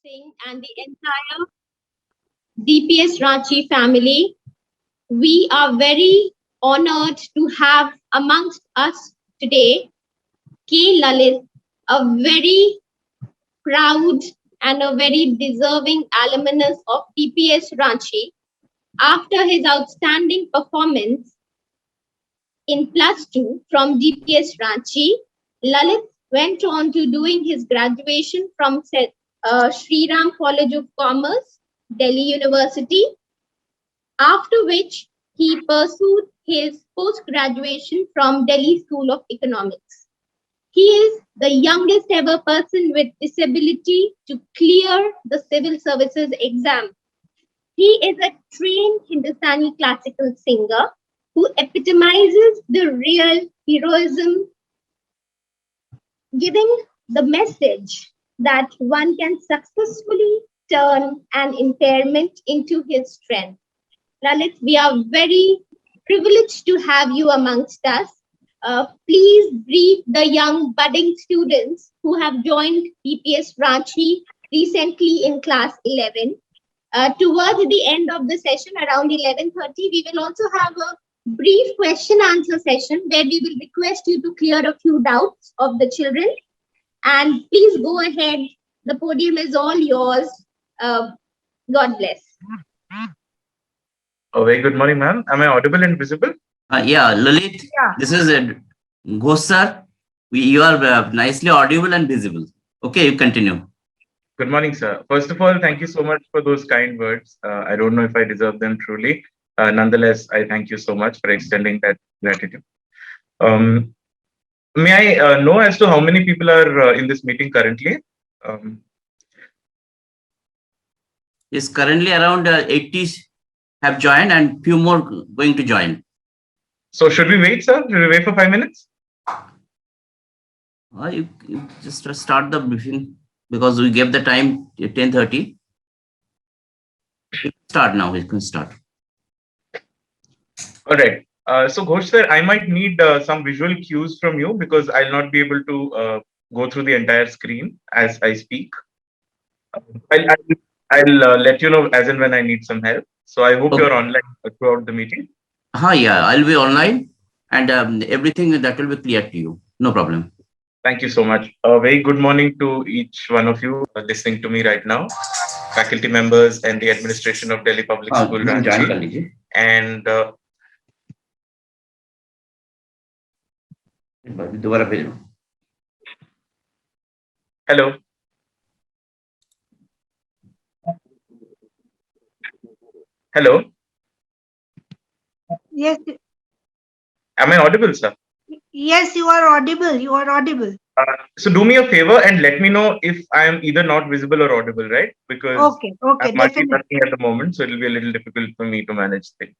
Singh and the entire DPS Ranchi family. We are very honored to have amongst us today K. Lalit, a very proud and a very deserving alumnus of DPS Ranchi. After his outstanding performance in plus two from DPS Ranchi, Lalit went on to doing his graduation from Sri Ram College of Commerce, Delhi University, after which he pursued his post-graduation from Delhi School of Economics. He is the youngest ever person with disability to clear the civil services exam. He is a trained Hindustani classical singer who epitomizes the real heroism, giving the message that one can successfully turn an impairment into his strength. Lalit, we are very privileged to have you amongst us. Please brief the young budding students who have joined DPS Ranchi recently in class 11. Towards the end of the session, around 11:30, we will also have a brief question answer session where we will request you to clear a few doubts of the children. And please go ahead. The podium is all yours. God bless. A very good morning, ma'am. Am I audible and visible? Yeah, Lalit, this is Ghosh sir. You are nicely audible and visible. Okay, you continue. Good morning, sir. First of all, thank you so much for those kind words. I don't know if I deserve them truly. Nonetheless, I thank you so much for extending that gratitude. May I know as to how many people are in this meeting currently? Yes, currently around 80 have joined and few more going to join. So should we wait, sir? Should we wait for 5 minutes? You just start the briefing because we gave the time 10:30. Start now. We can start. All right. So Ghosh sir, I might need some visual cues from you because I'll not be able to go through the entire screen as I speak. I'll let you know as and when I need some help. So I hope you're online throughout the meeting. Yeah, I'll be online and everything that will be clear to you. No problem. Thank you so much. A very good morning to each one of you listening to me right now, faculty members and the administration of Delhi Public School Ranchi. And hello. Hello. Yes. Am I audible, sir? Yes, you are audible. You are audible. So do me a favor and let me know if I am either not visible or audible, right? Because okay, I'm multitasking at the moment, so it will be a little difficult for me to manage things.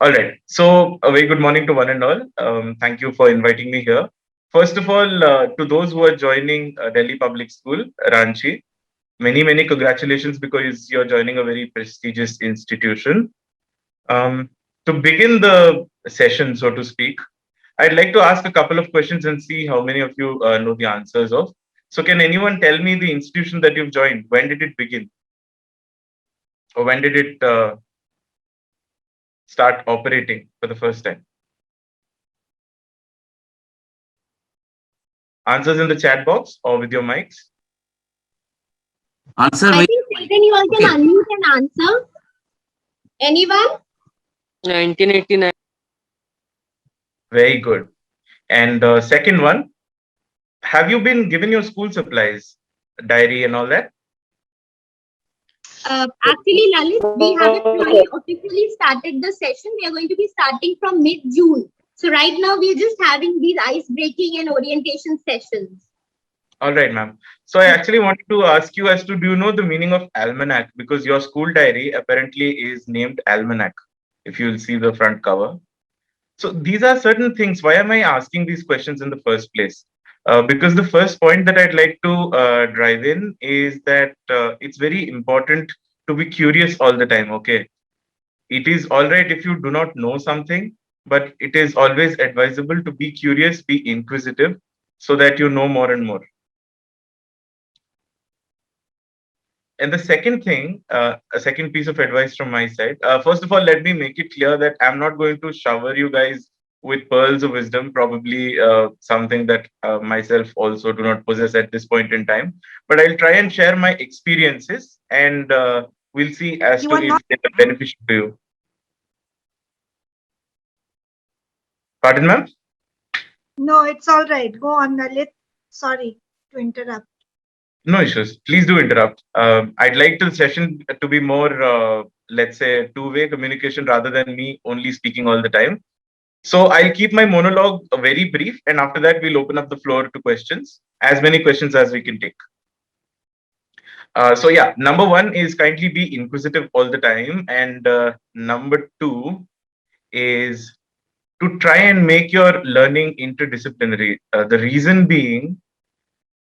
All right. So a very good morning to one and all. Thank you for inviting me here. First of all, to those who are joining Delhi Public School, Ranchi, many congratulations because you're joining a very prestigious institution. To begin the session, so to speak, I'd like to ask a couple of questions and see how many of you know the answers of. So can anyone tell me the institution that you've joined? When did it begin? Or when did it start operating for the first time? Answers in the chat box or with your mics? Answer. I think Satan, you all can unmute and answer. Anyone? 1989. Very good. And second one, have you been given your school supplies, diary and all that? Actually, Lalit, we haven't really officially started the session. We are going to be starting from mid-June. So right now, we are just having these ice-breaking and orientation sessions. All right, ma'am. So I actually wanted to ask you as to, do you know the meaning of almanac? Because your school diary apparently is named Almanac, if you'll see the front cover. So these are certain things. Why am I asking these questions in the first place? Because the first point that I'd like to drive in is that it's very important to be curious all the time, okay? It is all right if you do not know something, but it is always advisable to be curious, be inquisitive, so that you know more and more. And the second thing, a second piece of advice from my side. First of all, let me make it clear that I'm not going to shower you guys with pearls of wisdom, probably something that myself also do not possess at this point in time. But I'll try and share my experiences, and we'll see as You to are if not. they are beneficial to you. Pardon, ma'am? No, it's all right. Go on, Lalit. Sorry to interrupt. No issues. Please do interrupt. I'd like the session to be more, let's say, two-way communication rather than me only speaking all the time. So I'll keep my monologue very brief, and after that, we'll open up the floor to questions, as many questions as we can take. So yeah, number one is kindly be inquisitive all the time, and number two is to try and make your learning interdisciplinary. The reason being,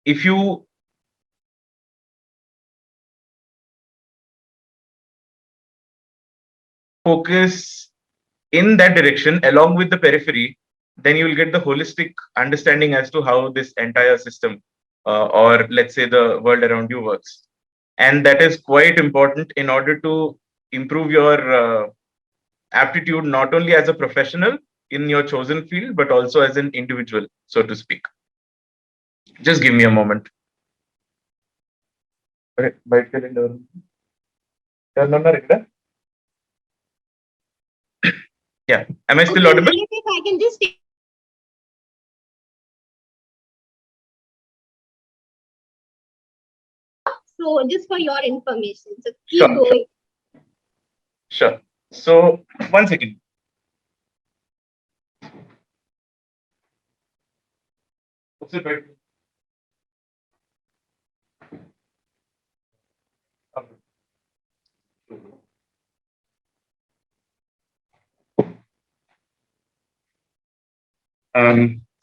if you focus in that direction along with the periphery, then you will get the holistic understanding as to how this entire system or let's say the world around you works. And that is quite important in order to improve your aptitude, not only as a professional in your chosen field, but also as an individual, so to speak. Just give me a moment. Correct. Bite calendar. Yeah. Am I still Okay, audible? Lalit, if I can just take. So just for your information, so keep Sure. going. Sure. So, one second. What's it right?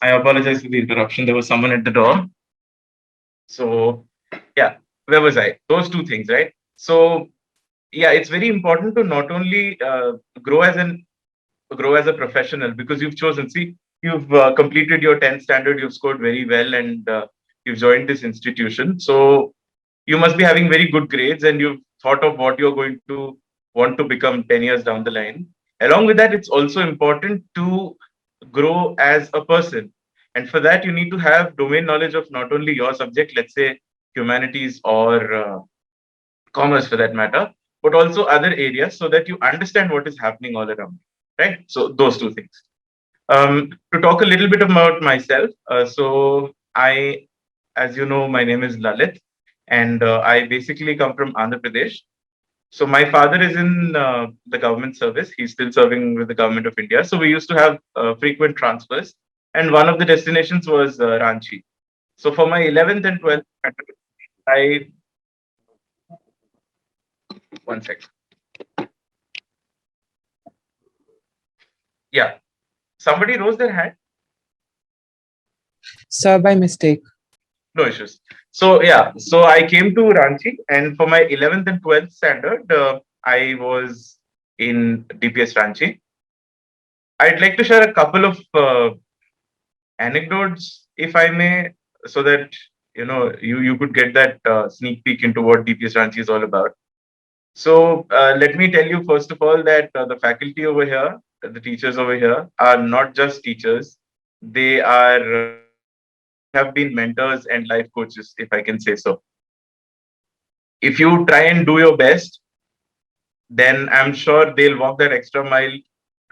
I apologize for the interruption. There was someone at the door. So, yeah, where was I? Those two things, right? So, yeah, it's very important to not only grow as a professional because you've chosen. See, you've completed your 10th standard. You've scored very well, and you've joined this institution. So, you must be having very good grades, and you've thought of what you're going to want to become 10 years down the line. Along with that, it's also important to grow as a person, and for that you need to have domain knowledge of not only your subject, let's say humanities or commerce for that matter, but also other areas so that you understand what is happening all around, right? So those two things. To talk a little bit about myself, so I, as you know, my name is Lalit, and I basically come from Andhra Pradesh. So my father is in the government service. He's still serving with the government of India. So we used to have frequent transfers, and one of the destinations was Ranchi. So for my 11th and 12th, I one second. Yeah, somebody rose their hand. Sir, by mistake. No issues. So yeah, so I came to Ranchi, and for my 11th and 12th standard, I was in DPS Ranchi. I'd like to share a couple of anecdotes, if I may, so that you could get that sneak peek into what DPS Ranchi is all about. So let me tell you first of all that the faculty over here, the teachers over here, are not just teachers; they are have been mentors and life coaches, if I can say so. If you try and do your best, then I'm sure they'll walk that extra mile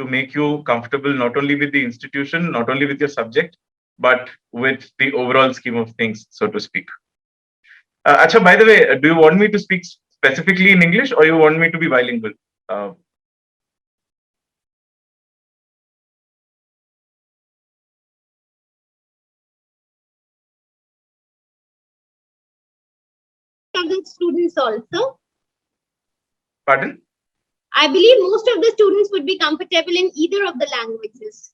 to make you comfortable not only with the institution, not only with your subject, but with the overall scheme of things, so to speak. Acha, by the way, do you want me to speak specifically in English or you want me to be bilingual? Uh, Of the students also. Pardon? I believe most of the students would be comfortable in either of the languages.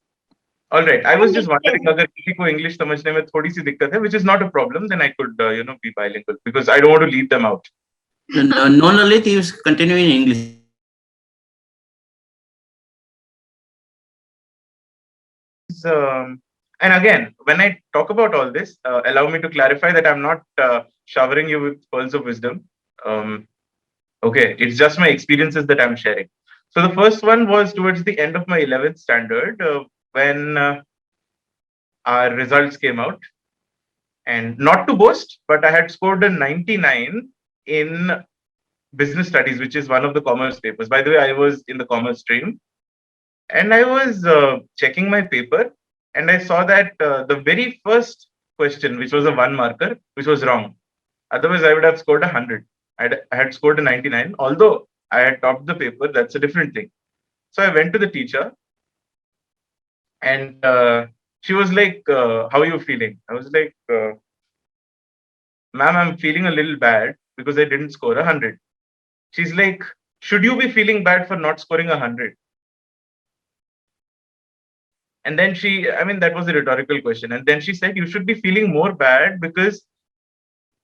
All right. I was just wondering अगर किसी को English समझने में थोड़ी सी दिक्कत है, which is not a problem, then I could be bilingual because I don't want to leave them out. No, Lalit, you continue in English. And again, when I talk about all this, allow me to clarify that I'm not showering you with pearls of wisdom. Okay, it's just my experiences that I'm sharing. So the first one was towards the end of my 11th standard when our results came out. And not to boast, but I had scored a 99 in business studies, which is one of the commerce papers. By the way, I was in the commerce stream. And I was checking my paper and I saw that the very first question, which was a one marker, which was wrong. Otherwise, I would have scored 100. I had scored a 99, although I had topped the paper. That's a different thing. So I went to the teacher and she was like, how are you feeling? I was like, ma'am, I'm feeling a little bad because I didn't score 100. She's like, should you be feeling bad for not scoring 100? And then that was a rhetorical question. And then she said, you should be feeling more bad because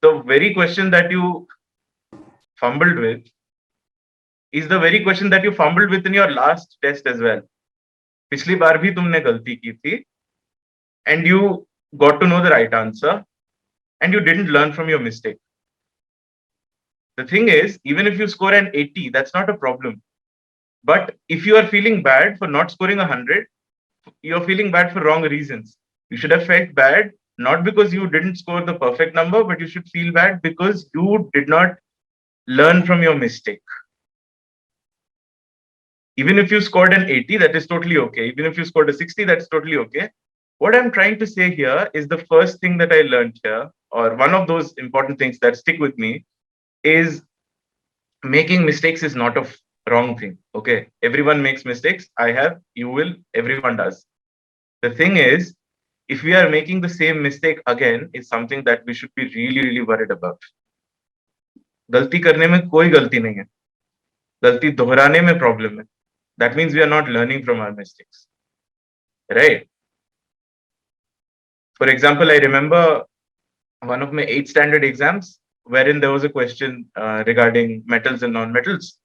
the very question that you fumbled with is the very question that you fumbled with in your last test as well. पिछली बार भी तुमने गलती की थी and you got to know the right answer and you didn't learn from your mistake. The thing is, even if you score an 80, that's not a problem. But if you are feeling bad for not scoring 100, you're feeling bad for wrong reasons. You should have felt bad, not because you didn't score the perfect number, but you should feel bad because you did not learn from your mistake. Even if you scored an 80, that is totally okay. Even if you scored a 60, that's totally okay. What I'm trying to say here is the first thing that I learned here, or one of those important things that stick with me, is making mistakes is not a wrong thing. Okay, everyone makes mistakes. I have, you will, everyone does. The thing is, if we are making the same mistake again, is something that we should be really, really worried about. गलती करने में कोई गलती नहीं है, गलती दोहराने में प्रॉब्लम है. That means we are not learning from our mistakes, right? For example, I remember one of my 8th standard exams wherein there was a question regarding metals and non-metals.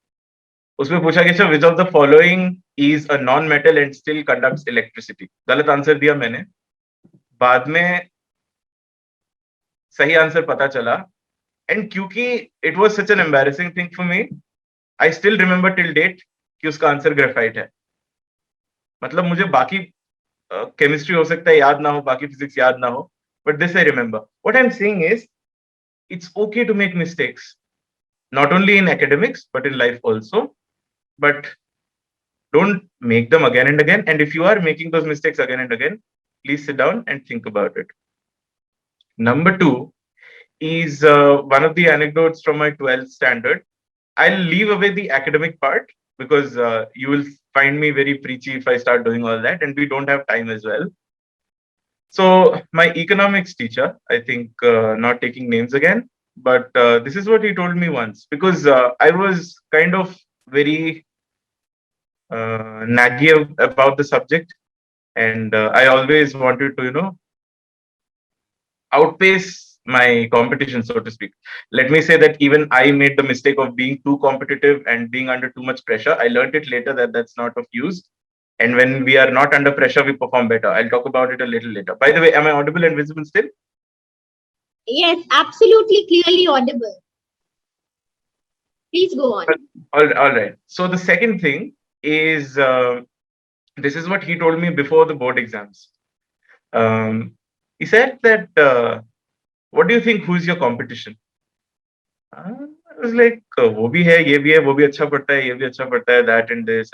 उसमें पूछा गया which of the following is a non-metal and still conducts electricity. गलत answer दिया मैंने. बाद में सही answer पता चला. And क्योंकि it was such an embarrassing thing for me, I still remember till date कि उसका आंसर ग्रेफाइट है. मतलब मुझे बाकी केमिस्ट्री हो सकता है याद ना हो, बाकी फिजिक्स याद ना हो, but this I remember. What I'm saying is, it's okay to make mistakes, not only in academics but in life also. But don't make them again and again. And if you are making those mistakes again and again, please sit down and think about it. Number 2 is one of the anecdotes from my 12th standard. I'll leave away the academic part because you will find me very preachy if I start doing all that, and we don't have time as well. So my economics teacher, I think not taking names again, but this is what he told me once, because I was kind of very naggy about the subject, and I always wanted to, outpace my competition, so to speak. Let me say that even I made the mistake of being too competitive and being under too much pressure. I learned it later that that's not of use. And when we are not under pressure, we perform better. I'll talk about it a little later. By the way, am I audible and visible still? Yes, absolutely clearly audible. Please go on. All right. So the second thing is, this is what he told me before the board exams. He said that, what do you think, who's your competition? I was like, wo bhi hai, ye bhi hai, wo bhi acha padta hai, ye bhi acha padta hai, that and this.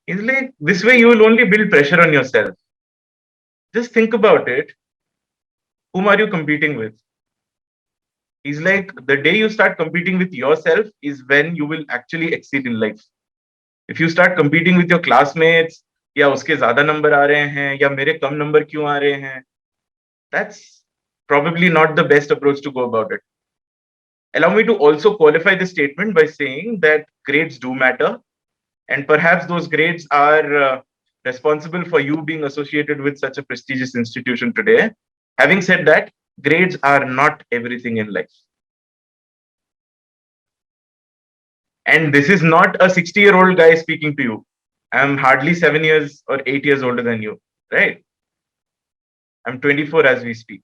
He's like, this way you will only build pressure on yourself. Just think about it. Whom are you competing with? He's like, the day you start competing with yourself is when you will actually exceed in life. If you start competing with your classmates, या उसके ज़्यादा number आ रहे हैं, या मेरे कम number क्यों आ रहे हैं, that's probably not the best approach to go about it. Allow me to also qualify the statement by saying that grades do matter, and perhaps those grades are responsible for you being associated with such a prestigious institution today. Having said that, grades are not everything in life. And this is not a 60-year-old guy speaking to you. I'm hardly 7 years or 8 years older than you, right? I'm 24 as we speak.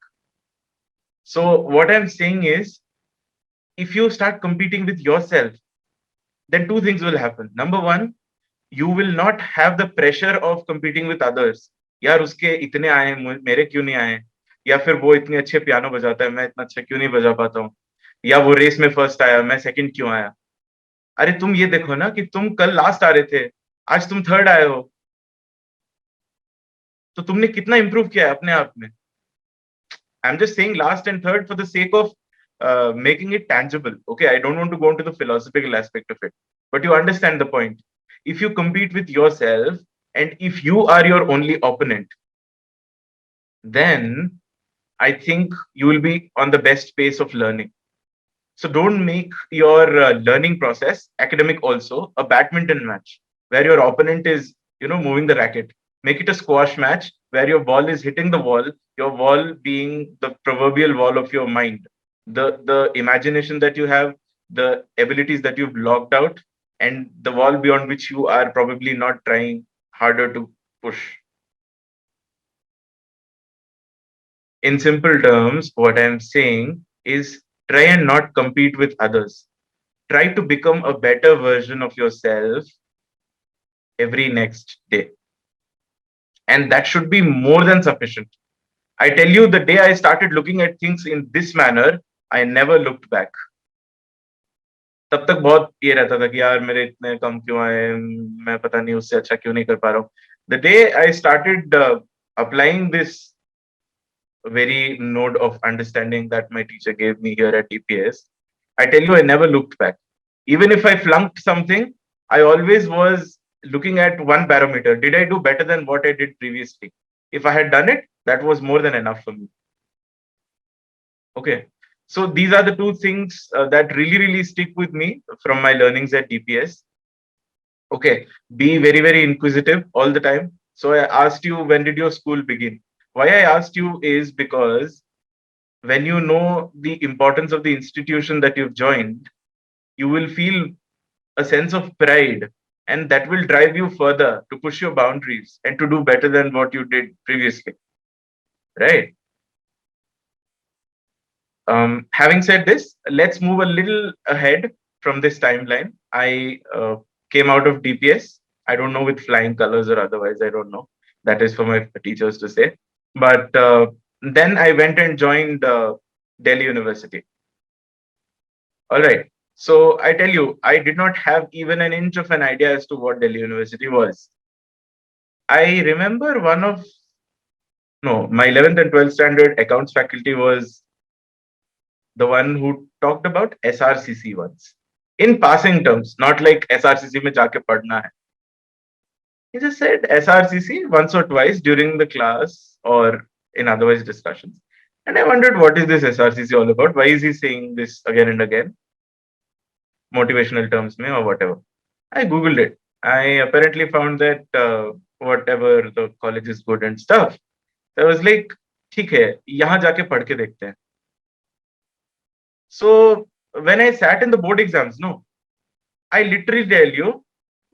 So what I'm saying is, if you start competing with yourself, then two things will happen. Number one, you will not have the pressure of competing with others. यार उसके इतने आए मेरे क्यों नहीं आए, या फिर वो इतने अच्छे पियानो बजाता है मैं इतना अच्छा क्यों नहीं बजा पाता हूँ, या वो रेस में फर्स्ट आया मैं सेकंड क्यों आया. अरे तुम ये देखो ना कि तुम कल लास्ट आ रहे थे, आज तुम थर्ड आए हो, तो तुमने कितना इंप्रूव किया है अपने आप में. I'm just saying last and third for the sake of making it tangible. Okay, I don't want to go into the philosophical aspect of it, but you understand the point. If you compete with yourself and if you are your only opponent, then I think you will be on the best pace of learning. So don't make your learning process, academic also, a badminton match where your opponent is, moving the racket. Make it a squash match where your ball is hitting the wall, your wall being the proverbial wall of your mind, the imagination that you have, the abilities that you've locked out, and the wall beyond which you are probably not trying harder to push. In simple terms, what I'm saying is try and not compete with others. Try to become a better version of yourself every next day. And that should be more than sufficient. I tell you, the day I started looking at things in this manner, I never looked back. तब तक बहुत ये रहता था कि यार मेरे इतने कम क्यों आए, मैं पता नहीं उससे अच्छा क्यों नहीं कर पा रहा हूँ. The day I started applying this very node of understanding that my teacher gave me here at DPS, I tell you, I never looked back. Even if I flunked something, I always was looking at one barometer. Did I do better than what I did previously? If I had done it, that was more than enough for me. Okay. So these are the two things that really stick with me from my learnings at DPS. Okay. Be very inquisitive all the time. So I asked you, when did your school begin? Why I asked you is because when you know the importance of the institution that you've joined, you will feel a sense of pride, and that will drive you further to push your boundaries and to do better than what you did previously. Right? Having said this, let's move a little ahead from this timeline. I came out of DPS. I don't know with flying colors or otherwise, I don't know. That is for my teachers to say. But then I went and joined Delhi University. All right. So I tell you, I did not have even an inch of an idea as to what Delhi University was. I remember my 11th and 12th standard accounts faculty was the one who talked about SRCC once. In passing terms, not like SRCC mein jaake padhna hai. He just said SRCC once or twice during the class or in otherwise discussions. And I wondered, what is this SRCC all about? Why is he saying this again and again? Motivational terms mein or whatever. I Googled it. I apparently found that whatever the college is good and stuff. I was like, ठीक है, यहाँ जाके पढ़ के देखते हैं. So when I sat in the board exams, I literally tell you,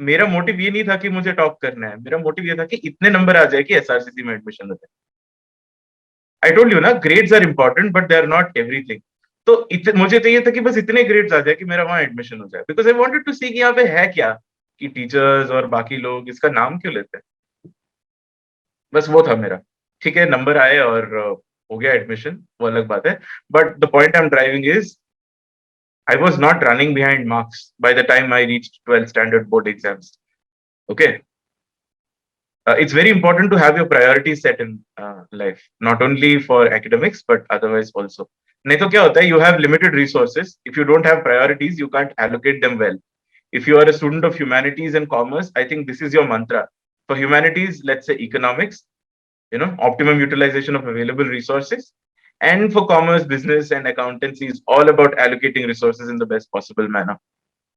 मेरा motive ये नहीं था कि मुझे टॉप करना है. मेरा मोटिव ये था कि इतने नंबर आ जाए कि SRCC में एडमिशन हो जाए. I told you ना, grades are important, but they are not everything. तो मुझे तो ये था कि बस इतने ग्रेड्स आ जाए कि मेरा वहां एडमिशन हो जाए. बिकॉज आई वांटेड टू सी कि यहाँ पे है क्या, कि टीचर्स और बाकी लोग इसका नाम क्यों लेते हैं. बस वो था मेरा. ठीक है, नंबर आए और हो गया एडमिशन, वो अलग बात है. But the point I am driving is I was not running behind marks by the time I reached 12th standard board exams. Okay. It's very important to have your priorities set in life, not only for academics, but otherwise also. नहीं तो क्या होता है, you have limited resources. If you don't have priorities, you can't allocate them well. If you are a student of humanities and commerce, I think this is your mantra. For humanities, let's say economics, optimum utilization of available resources. And for commerce, business, and accountancy is all about allocating resources in the best possible manner.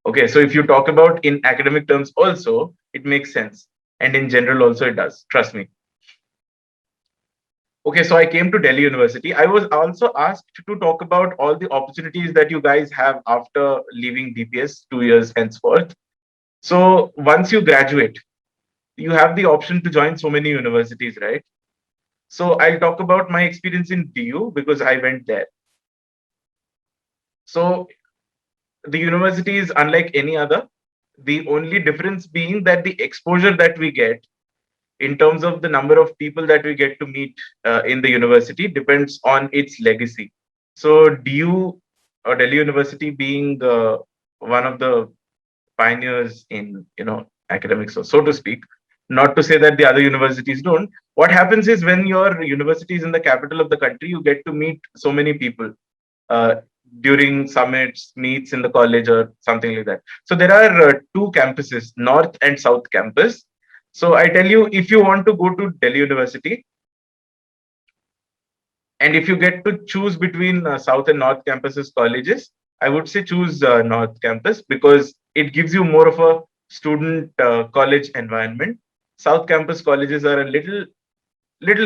Okay, so if you talk about in academic terms also, it makes sense. And in general also it does. Trust me. Okay, so I came to Delhi University. I was also asked to talk about all the opportunities that you guys have after leaving DPS 2 years henceforth. So once you graduate, you have the option to join so many universities, right? So I'll talk about my experience in DU because I went there. So the university is unlike any other. The only difference being that the exposure that we get in terms of the number of people that we get to meet in the university depends on its legacy. So DU or Delhi University being one of the pioneers in academics, so to speak. Not to say that the other universities don't. What happens is when your university is in the capital of the country, you get to meet so many people uh, during summits, meets in the college or something like that. So there are two campuses, North and South campus. So I tell you, if you want to go to Delhi University, and if you get to choose between South and North campuses colleges, I would say choose North campus because it gives you more of a student college environment. South campus colleges are a little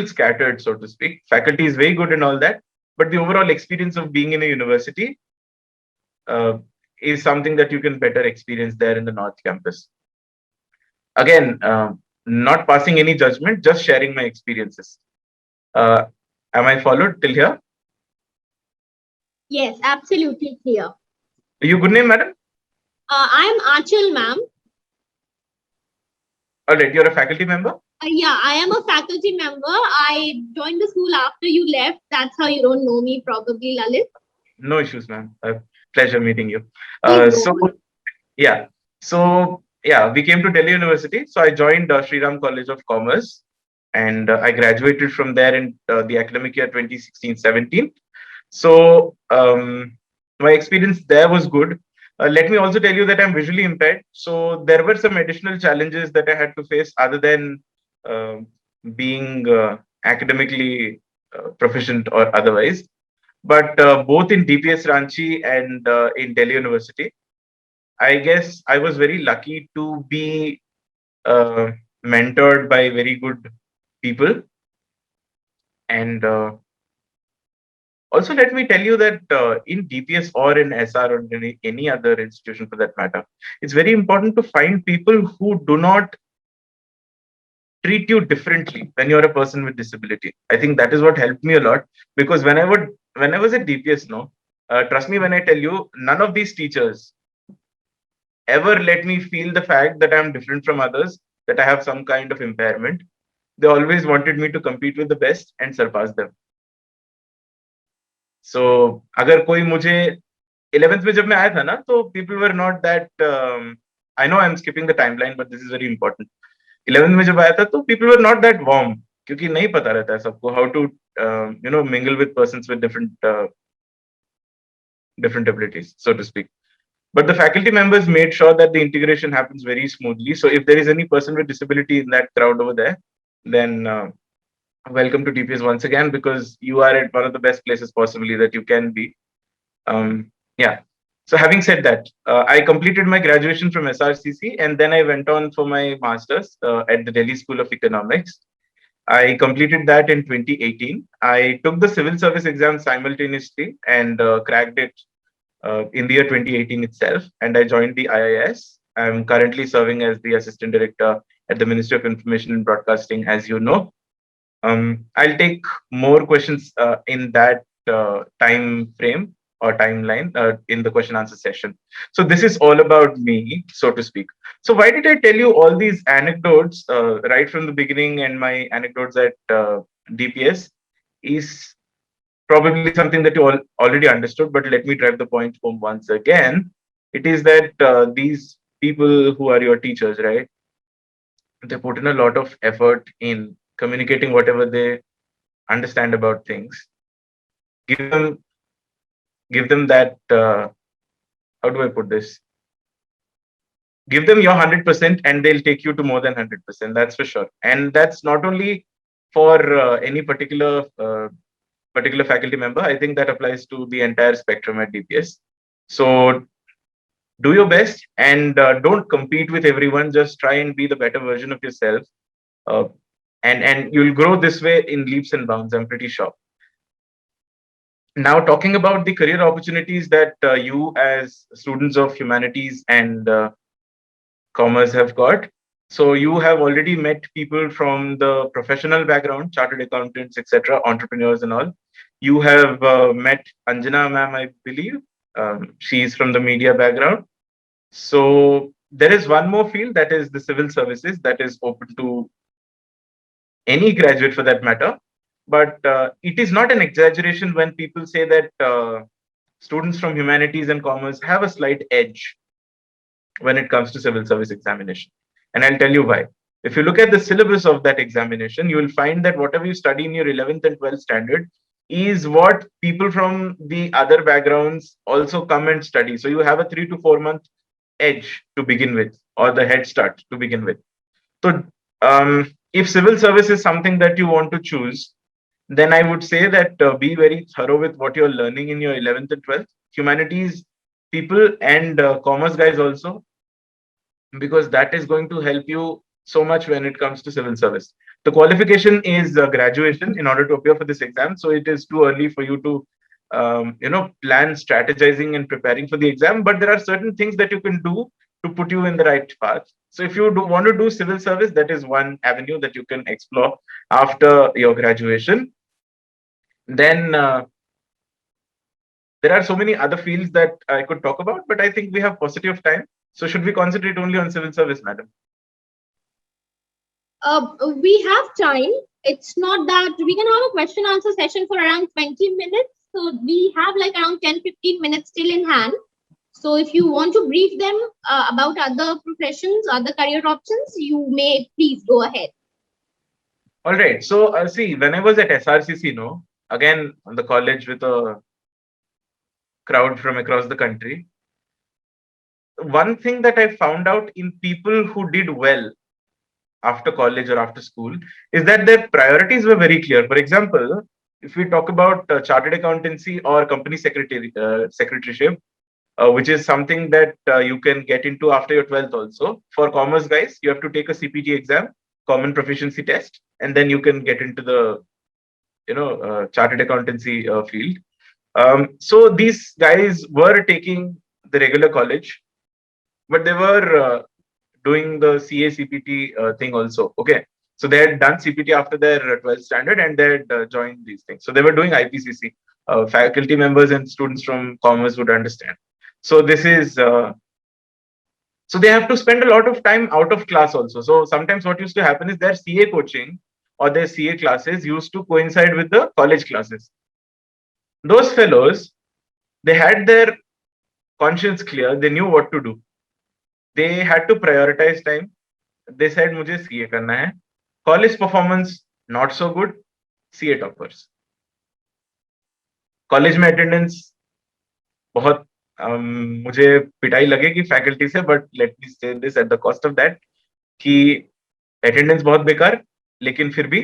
scattered, so to speak. Faculty is very good and all that, but the overall experience of being in a university uh, is something that you can better experience there in the North campus. Again, not passing any judgment, just sharing my experiences. Am I followed till here? Yes, absolutely clear. Your good name, madam? I am Achal, ma'am. All right, you're a faculty member? Yeah, I am a faculty member. I joined the school after you left. That's how you don't know me, probably, Lalit. No issues, ma'am. Pleasure meeting you. Please So, go on. yeah. So, yeah, we came to Delhi University. So I joined Sri Ram College of Commerce and I graduated from there in the academic year 2016-17. So my experience there was good. Let me also tell you that I'm visually impaired. So there were some additional challenges that I had to face other than being academically proficient or otherwise. But both in DPS Ranchi and in Delhi University, I guess I was very lucky to be uh, mentored by very good people. And also, let me tell you that in DPS or in SR or in any other institution for that matter, it's very important to find people who do not treat you differently when you're a person with disability. I think that is what helped me a lot because when I was at DPS, no, trust me when I tell you, none of these teachers ever let me feel the fact that I'm different from others, that I have some kind of impairment. They always wanted me to compete with the best and surpass them. So अगर कोई मुझे 11th में जब मैं आया था ना तो people were not that I know I'm skipping the timeline but this is very important. 11th में जब आया था तो people were not that warm क्योंकि नहीं पता रहता है सबको how to mingle with persons with different abilities, so to speak. But the faculty members made sure that the integration happens very smoothly. So if there is any person with disability in that crowd over there, then welcome to DPS once again because you are at one of the best places possibly that you can be. Yeah. So having said that, I completed my graduation from SRCC and then I went on for my master's at the Delhi School of Economics. I completed that in 2018. I took the civil service exam simultaneously and cracked it in the year 2018 itself. And I joined the IIS. I'm currently serving as the assistant director at the Ministry of Information and Broadcasting, as you know. I'll take more questions in that time frame or timeline in the question answer session. So this is all about me, so to speak. So why did I tell you all these anecdotes right from the beginning and my anecdotes at DPS is probably something that you all already understood, but let me drive the point home once again. It is that these people who are your teachers, right? They put in a lot of effort in communicating whatever they understand about things. Give them that. How do I put this? Give them your 100%, and they'll take you to more than 100%. That's for sure. And that's not only for any particular faculty member. I think that applies to the entire spectrum at DPS. So do your best and don't compete with everyone. Just try and be the better version of yourself. And you'll grow this way in leaps and bounds, I'm pretty sure. Now, talking about the career opportunities that you as students of humanities and commerce have got. So you have already met people from the professional background, chartered accountants, etc., entrepreneurs and all. You have met Anjana ma'am, I believe. She is from the media background. So there is one more field, that is the civil services, that is open to any graduate for that matter. But it is not an exaggeration when people say that students from humanities and commerce have a slight edge when it comes to civil service examination. And I'll tell you why. If you look at the syllabus of that examination, you will find that whatever you study in your 11th and 12th standard is what people from the other backgrounds also come and study. So you have a 3 to 4 month edge to begin with, or the head start to begin with. So if civil service is something that you want to choose, then I would say that be very thorough with what you're learning in your 11th and 12th. Humanities people and commerce guys also, because that is going to help you so much when it comes to civil service. The qualification is graduation in order to appear for this exam. So it is too early for you to, plan strategizing and preparing for the exam. But there are certain things that you can do to put you in the right path. So if you want to do civil service, that is one avenue that you can explore after your graduation. Then there are so many other fields that I could talk about, but I think we have paucity of time. So should we concentrate only on civil service, madam? We have time. It's not that we can have a question answer session for around 20 minutes. So we have like around 10-15 minutes still in hand. So if you want to brief them about other professions, other career options, you may please go ahead. All right. So see, when I was at SRCC, again on the college with a crowd from across the country, one thing that I found out in people who did well after college or after school is that their priorities were very clear. For example, if we talk about chartered accountancy or company secretaryship, which is something that you can get into after your 12th also. For commerce guys, you have to take a CPT exam, common proficiency test, and then you can get into the chartered accountancy field. So these guys were taking the regular college, but they were doing the CA CPT thing also. Okay. So they had done CPT after their 12th standard and they had joined these things. So they were doing IPCC. Faculty members and students from commerce would understand. So this is, so they have to spend a lot of time out of class also. So sometimes what used to happen is their CA coaching or their CA classes used to coincide with the college classes. Those fellows, they had their conscience clear. They knew what to do. They had to prioritize time. They said, "Mujhe CA karna hai." College performance not so good. CA toppers. College में attendance बहुत मुझे पिटाई लगेगी faculty से, but let me say this at the cost of that कि attendance बहुत बेकार, लेकिन फिर भी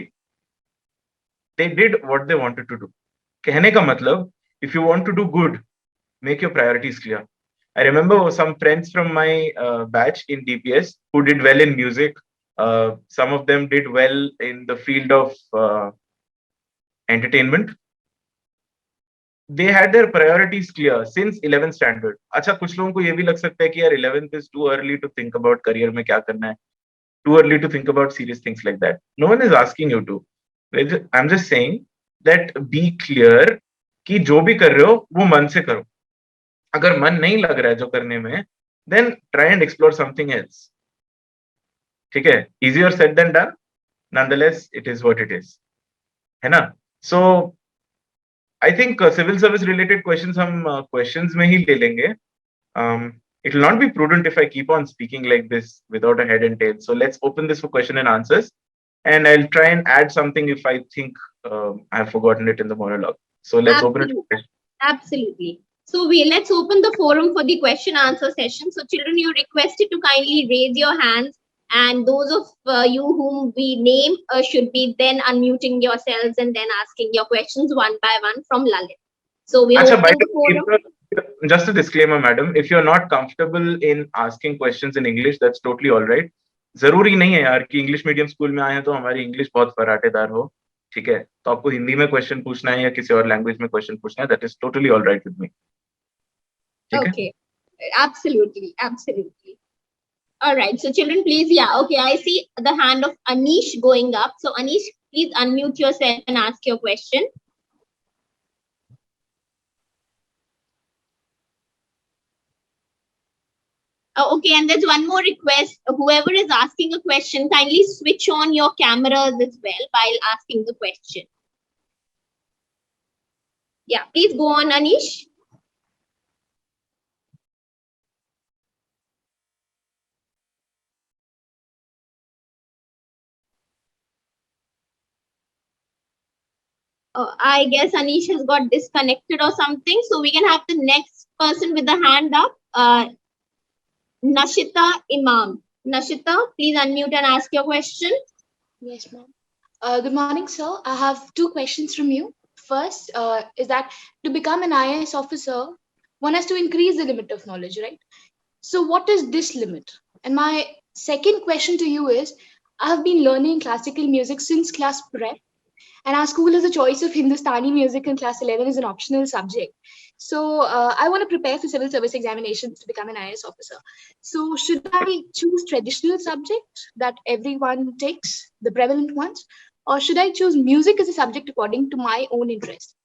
they did what they wanted to do. कहने का मतलब, if you want to do good, make your priorities clear. I remember some friends from my batch in DPS who did well in music. Some of them did well in the field of entertainment. They had their priorities clear since 11th standard. अच्छा, कुछ लोगों को ये भी लग सकता है कि यार 11th is too early to think about career में क्या करना है. Too early to think about serious things like that. No one is asking you to. I'm just saying that be clear कि जो भी कर रहे हो वो मन से करो. अगर मन नहीं लग रहा है जो करने में, then try and explore something else. ठीक है? Easier said than done. Nonetheless, it is what it is. है ना? So I think civil service related questions हम questions में ही ले लेंगे. It will not be prudent if I keep on speaking like this without a head and tail. So let's open this for question and answers, and I'll try and add something if I think I've forgotten it in the monologue. So let's open it. Absolutely. So let's open the forum for the question answer session. So children, you're requested to kindly raise your hands, and those of you whom we name should be then unmuting yourselves and then asking your questions one by one from Lalit. So we open the forum. Just a disclaimer, madam, if you're not comfortable in asking questions in English, that's totally all right. जरूरी नहीं है यार कि English medium school में आए हैं तो हमारी इंग्लिश बहुत फराटेदार हो. ठीक है, तो आपको हिंदी में क्वेश्चन पूछना है या किसी और लैंग्वेज में क्वेश्चन पूछना है, that is totally all right with me. Okay, absolutely. All right, so children, please, yeah, okay, I see the hand of Anish going up. So Anish, please unmute yourself and ask your question. Okay, and there's one more request. Whoever is asking a question, kindly switch on your cameras as well while asking the question. Yeah, please go on, Anish. I guess Anish has got disconnected or something. So we can have the next person with the hand up. Nashita Imam. Nashita, please unmute and ask your question. Yes, ma'am. Good morning, sir. I have two questions from you. First, is that to become an IAS officer, one has to increase the limit of knowledge, right? So, what is this limit? And my second question to you is, I have been learning classical music since class prep, and our school has a choice of Hindustani music in class 11 as an optional subject. So, I want to prepare for civil service examinations to become an IAS officer. So, should I choose traditional subjects that everyone takes, the prevalent ones, or should I choose music as a subject according to my own interest?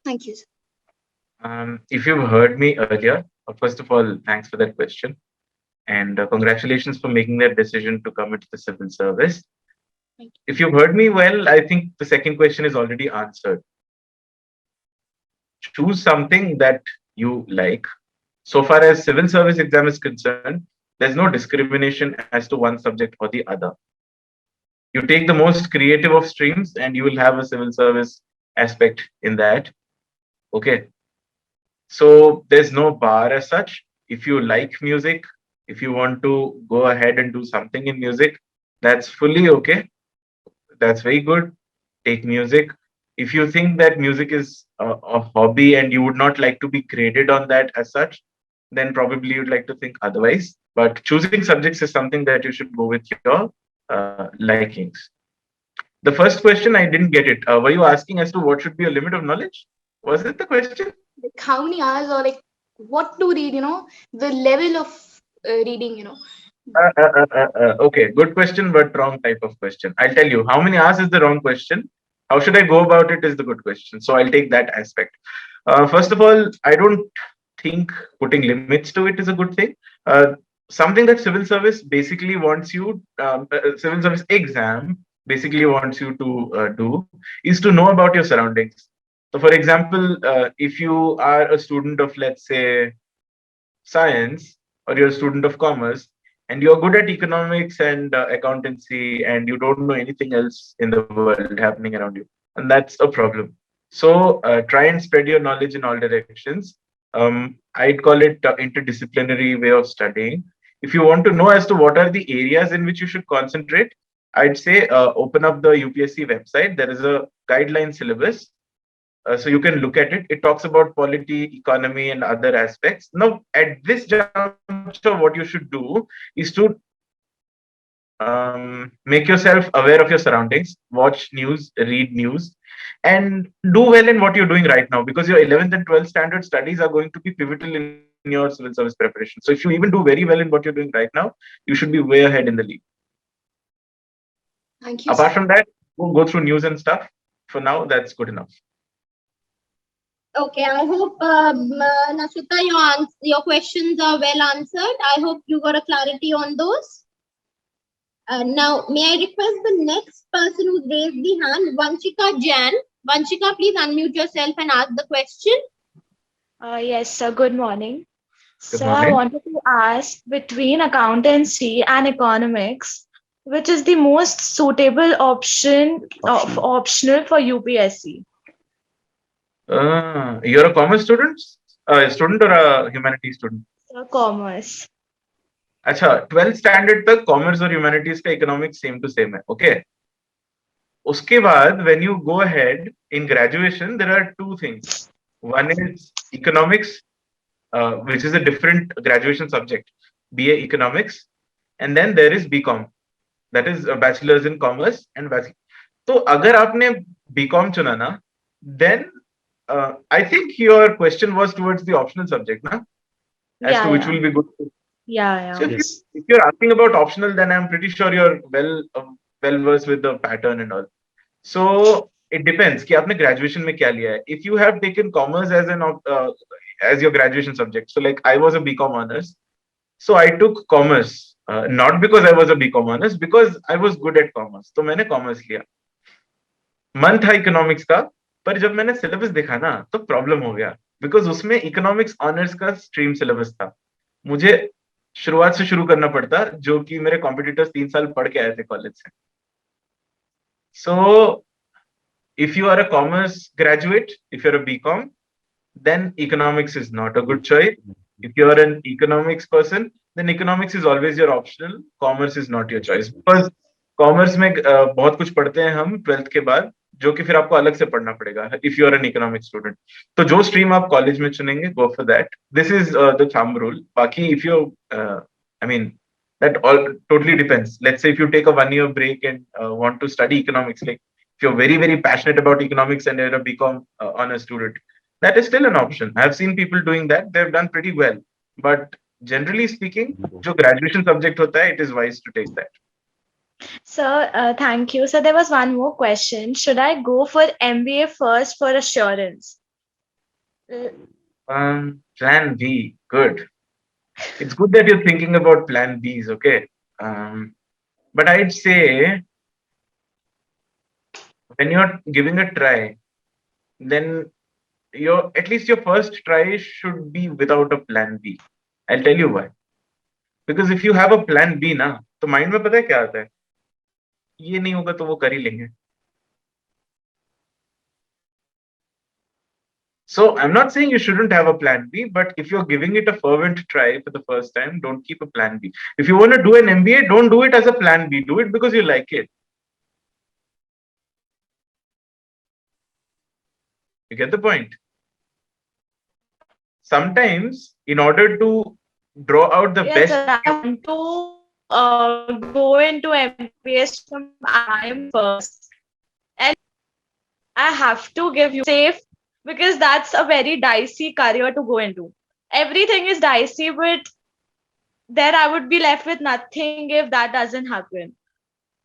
Thank you, sir. If you've heard me earlier, first of all, thanks for that question. And congratulations for making that decision to come into the civil service. Thank If you've heard me well, I think the second question is already answered. Choose something that you like. So far as civil service exam is concerned, there's no discrimination as to one subject or the other. You take the most creative of streams and you will have a civil service aspect in that. Okay. So there's no bar as such. If you like music, if you want to go ahead and do something in music, that's fully okay. That's very good. Take music. If you think that music is a hobby and you would not like to be graded on that as such, then probably you'd like to think otherwise. But choosing subjects is something that you should go with your likings. The first question, I didn't get it. Were you asking as to what should be a limit of knowledge? Was it the question? Like how many hours or like what to read, the level of reading, Okay, good question, but wrong type of question. I'll tell you, how many hours is the wrong question. How should I go about it is the good question. So I'll take that aspect. First of all, I don't think putting limits to it is a good thing. Something that civil service basically wants you, civil service exam basically wants you to do is to know about your surroundings. So, for example, if you are a student of, let's say, science, or you're a student of commerce, and you're good at economics and accountancy, and you don't know anything else in the world happening around you, and that's a problem. So try and spread your knowledge in all directions. I'd call it interdisciplinary way of studying. If you want to know as to what are the areas in which you should concentrate, I'd say open up the UPSC website. There is a guideline syllabus. So you can look at it. It talks about polity, economy, and other aspects. Now, at this juncture, what you should do is to make yourself aware of your surroundings, watch news, read news, and do well in what you're doing right now, because your 11th and 12th standard studies are going to be pivotal in your civil service preparation. So if you even do very well in what you're doing right now, you should be way ahead in the league. Thank you. Apart from that, go through news and stuff. For now, that's good enough. Okay, I hope Nashita, your questions are well answered. I hope you got a clarity on those. Now, may I request the next person who's raised the hand, Vanchika Jain. Vanchika, please unmute yourself and ask the question. Yes, sir. Good morning. Good So morning. I wanted to ask, between accountancy and economics, which is the most suitable optional for UPSC? You're a commerce student? A student or a humanities student? Commerce. अच्छा 12th standard तक commerce और humanities का economics same to same है, okay? उसके बाद when you go ahead in graduation, there are two things. One is economics, which is a different graduation subject, BA economics, and then there is BCom, that is a bachelor's in commerce and bachelor. तो अगर आपने BCom चुना ना, then I think your question was towards the optional subject, na? As to which will be good. Yeah. So if you're asking about optional, then I'm pretty sure you're well versed with the pattern and all. So it depends कि आपने graduation में क्या लिया है. If you have taken commerce as your graduation subject, so like I was a BCom honors, So I took commerce, not because I was a BCom honors, because I was good at commerce. तो मैंने commerce लिया. मन था economics का, पर जब मैंने syllabus देखा ना तो प्रॉब्लम हो गया, बिकॉज उसमें इकोनॉमिक्स ऑनर्स का स्ट्रीम सिलेबस था. मुझे शुरुआत से शुरू करना पड़ता, जो कि मेरे कॉम्पिटिटर्स 3 साल पढ़ के आए थे कॉलेज से. सो if you are a commerce graduate, if you're a BCom, then economics is not a good choice. If you are an economics person, then economics is always your optional. Commerce is not your choice, because commerce में बहुत कुछ पढ़ते हैं हम 12th के बाद, जो कि फिर आपको अलग से पढ़ना पड़ेगा if you are an economics student. तो जो स्ट्रीम आप कॉलेज में चुनेंगे, go for that. This is the thumb rule. बाकी if you I mean that all totally depends. Let's say if you take a 1 year break and want to study economics, like if you're very, very passionate about economics and you're a BCom honors student, that is still an option. I've seen people doing that. They've done pretty well. But generally speaking, जो graduation subject होता है, it is wise to take that. Sir, thank you. So there was one more question. Should I go for MBA first for assurance? Plan B, good. It's good that you're thinking about plan Bs, okay? But I'd say when you're giving a try, then at least your first try should be without a plan B. I'll tell you why. Because if you have a plan B ना, तो mind में पता है क्या आता है? ये नहीं होगा तो वो कर ही लेंगे. So I'm not saying you shouldn't have a plan B, but if you're giving it a fervent try for the first time, don't keep a plan B. If you want to do an MBA, don't do it as a plan B. Do it because you like it. You get the point? Sometimes, in order to draw out the Yes, best, sir, I want to go into MBA from IIM first, and I have to give you safe, because that's a very dicey career to go into. Everything is dicey, but then I would be left with nothing if that doesn't happen.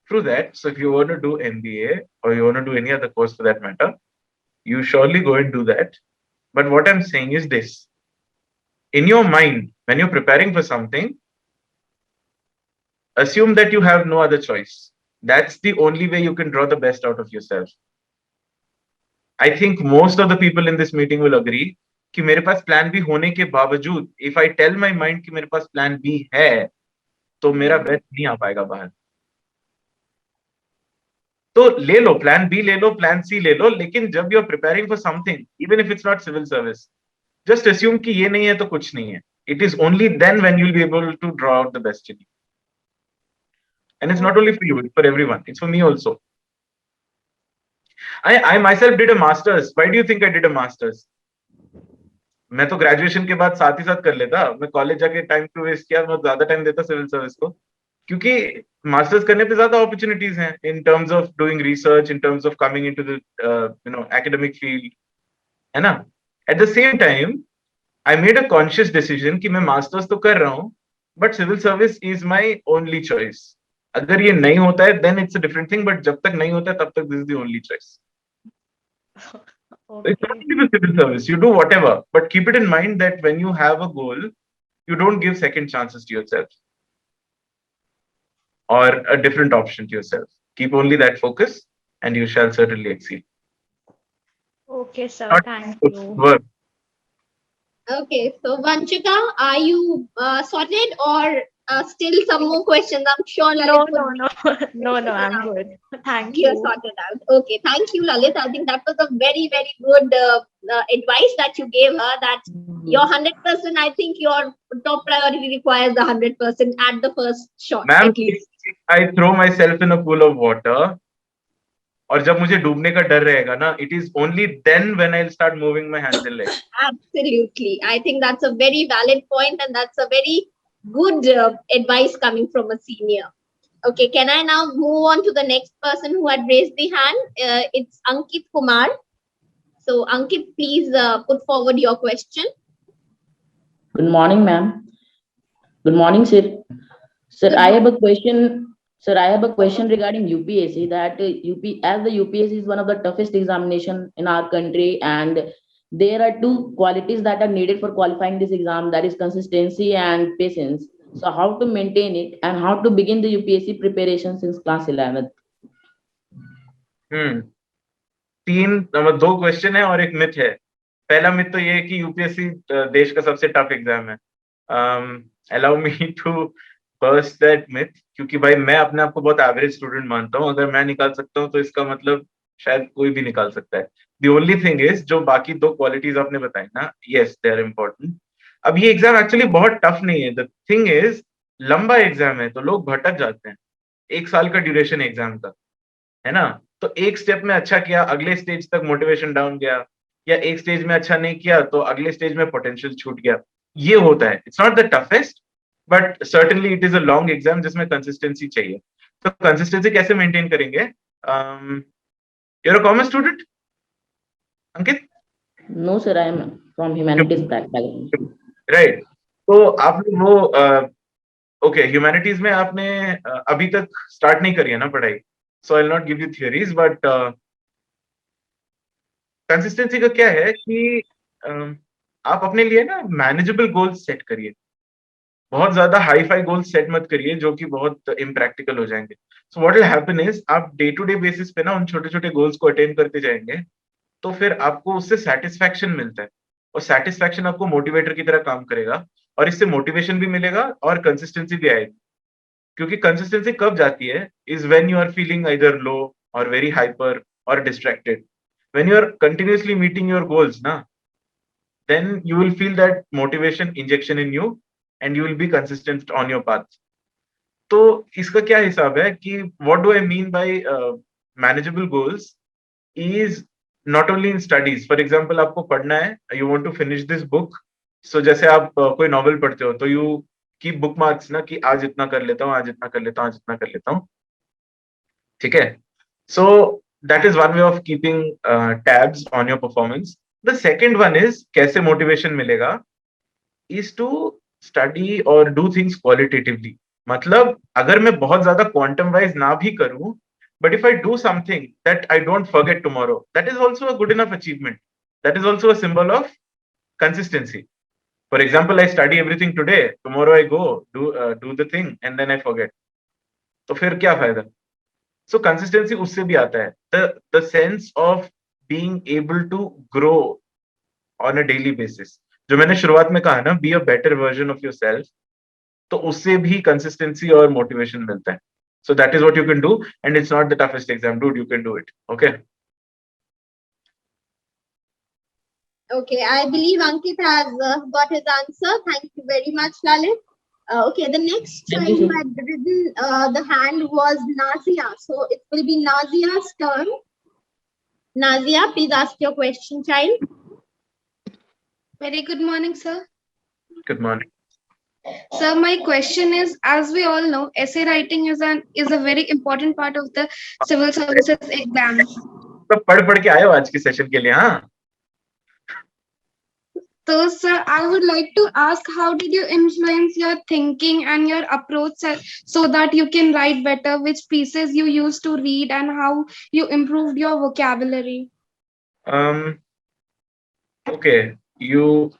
through that. So if you want to do MBA or you want to do any other course for that matter, you surely go and do that. But what I'm saying is this: in your mind, when you're preparing for something, assume that you have no other choice. That's the only way you can draw the best out of yourself. I think most of the people in this meeting will agree कि मेरे पास plan B होने के बावजूद, if I tell my mind कि मेरे पास plan B है, तो मेरा best नहीं आ पाएगा बाहर. तो ले लो plan B, ले लो plan C, ले लो, लेकिन जब you're preparing for something, even if it's not civil service, just assume कि ये नहीं है तो कुछ नहीं है. It is only then when you'll be able to draw out the best in you. And it's not only for you, it's for everyone. It's for me also. I myself did a master's. Why do you think I did a master's? मैं तो graduation के बाद साथ ही साथ कर लेता. मैं college जाके टाइम क्यों वेस्ट किया? मैं ज्यादा टाइम देता सिविल सर्विस को, क्योंकि मास्टर्स करने पे ज्यादा अपॉर्चुनिटीज हैं in terms of doing research, in terms of coming into the academic field, है ना. At the same time I made a conscious decision कि मैं मास्टर्स तो कर रहा हूँ, but civil service is my only choice. अगर ये नहीं होता है then it's a different thing, but जब तक नहीं होता है तब तक this is the only choice. Okay. It's not only the civil service, you do whatever, but keep it in mind that when you have a goal, you don't give second chances to yourself or a different option to yourself. Keep only that focus and you shall certainly exceed. Okay, sir. Not Thank good you. work. Okay, so Vanchika, are you sorted or still some more questions? I'm sure Lalit No, I'm good. Thank you're you. sorted out. Okay, thank you, Lalit. I think that was a very, very good advice that you gave her. That your 100%, I think your top priority requires the 100% at the first shot. Ma'am, At least. if I throw myself in a pool of water, और जब मुझे डूबने का डर रहेगा ना, it is only then when I'll start moving my hands and legs. Absolutely. I think that's a very valid point, and that's a very good advice coming from a senior. Okay, can I now move on to the next person who had raised the hand? It's Ankit Kumar. So Ankit, please put forward your question. Good morning, ma'am. Good morning, sir. Sir, I have a question. Sir, I have a question regarding UPSC. That as the UPSC is one of the toughest examination in our country, and there are two qualities that are needed for qualifying this exam. That is consistency and patience. So how to maintain it and how to begin the UPSC preparation since class 11th? दो question है और एक myth है। पहला myth तो ये है कि यूपीएससी देश का सबसे टफ एग्जाम है। Allow me to burst that myth, क्योंकि भाई मैं अपने आप को बहुत एवरेज स्टूडेंट मानता हूँ। अगर मैं निकाल सकता हूँ तो इसका मतलब शायद कोई भी निकाल सकता है। द ओनली थिंग इज, जो बाकी दो क्वालिटीज आपने बताई ना, यस दे आर इम्पोर्टेंट। अब ये एग्जाम एक्चुअली बहुत टफ नहीं है। द थिंग इज, लंबा एग्जाम है तो लोग भटक जाते हैं। 1 साल का ड्यूरेशन एग्जाम का है ना। तो एक स्टेप में अच्छा किया, अगले स्टेज तक मोटिवेशन डाउन गया, या एक स्टेज में अच्छा नहीं किया तो अगले स्टेज में पोटेंशियल छूट गया। ये होता है। It's not the toughest, but certainly it is a long exam जिसमें कंसिस्टेंसी चाहिए। तो कंसिस्टेंसी कैसे मेंटेन करेंगे? You're a commerce student Ankit? No, sir, I am from humanities background. Right. तो आपने वो ओके, ह्यूमैनिटीज में आपने अभी तक स्टार्ट नहीं करी है ना पढ़ाई, so I will not give you theories, but consistency का क्या है कि आप अपने लिए ना मैनेजेबल गोल्स सेट करिए। बहुत ज्यादा हाई फाई गोल्स सेट मत करिए जो कि बहुत इम्प्रैक्टिकल हो जाएंगे। So what will happen is, आप डे टू डे बेसिस पे ना उन छोटे छोटे गोल्स को अटेन करते जाएंगे, तो फिर आपको उससे सेटिस्फैक्शन मिलता है, और सेटिस्फैक्शन आपको मोटिवेटर की तरह काम करेगा, और इससे मोटिवेशन भी मिलेगा और कंसिस्टेंसी भी आएगी। क्योंकि कंसिस्टेंसी कब जाती है, is when you are feeling either low और वेरी हाइपर और distracted. When you are continuously meeting your goals ना, then you will feel that motivation injection in you and you will be consistent on your path. तो इसका क्या हिसाब है कि what do I mean by manageable goals is not only in studies. For example, आपको पढ़ना है, you want to finish this book, so जैसे आप कोई नॉवल पढ़ते हो तो you keep bookmarks ना, कि आज इतना कर लेता हूँ, आज इतना कर लेता हूँ, आज इतना कर लेता हूँ, ठीक है। So that is one way of keeping tabs on your performance. The second one is, कैसे मोटिवेशन मिलेगा, is to study or do things qualitatively. मतलब अगर मैं बहुत ज्यादा क्वांटम वाइज ना भी करूं, but if I do something that I don't forget tomorrow, that is also a good enough achievement. That is also a symbol of consistency. For example, I study everything today, tomorrow I go do the thing and then I forget. तो फिर क्या फायदा? So consistency उससे भी आता है, the sense of being able to grow on a daily basis. जो मैंने शुरुआत में कहा ना, be a better version of yourself, तो उससे भी consistency और motivation मिलता है. So that is what you can do, and it's not the toughest exam, dude. You can do it. Okay. Okay, I believe Ankit has got his answer. Thank you very much, Lalit. Okay, the next Thank you, child sir. who had risen the hand was Nazia. So it will be Nazia's turn. Nazia, please ask your question, child. Very good morning, sir. Good morning. Sir, my question is, as we all know, essay writing is a very important part of the civil services exam. तो पढ़ के आए हो आज के session के लिए? हाँ. So, sir, I would like to ask, how did you influence your thinking and your approach so that you can write better? Which pieces you used to read and how you improved your vocabulary? Okay, you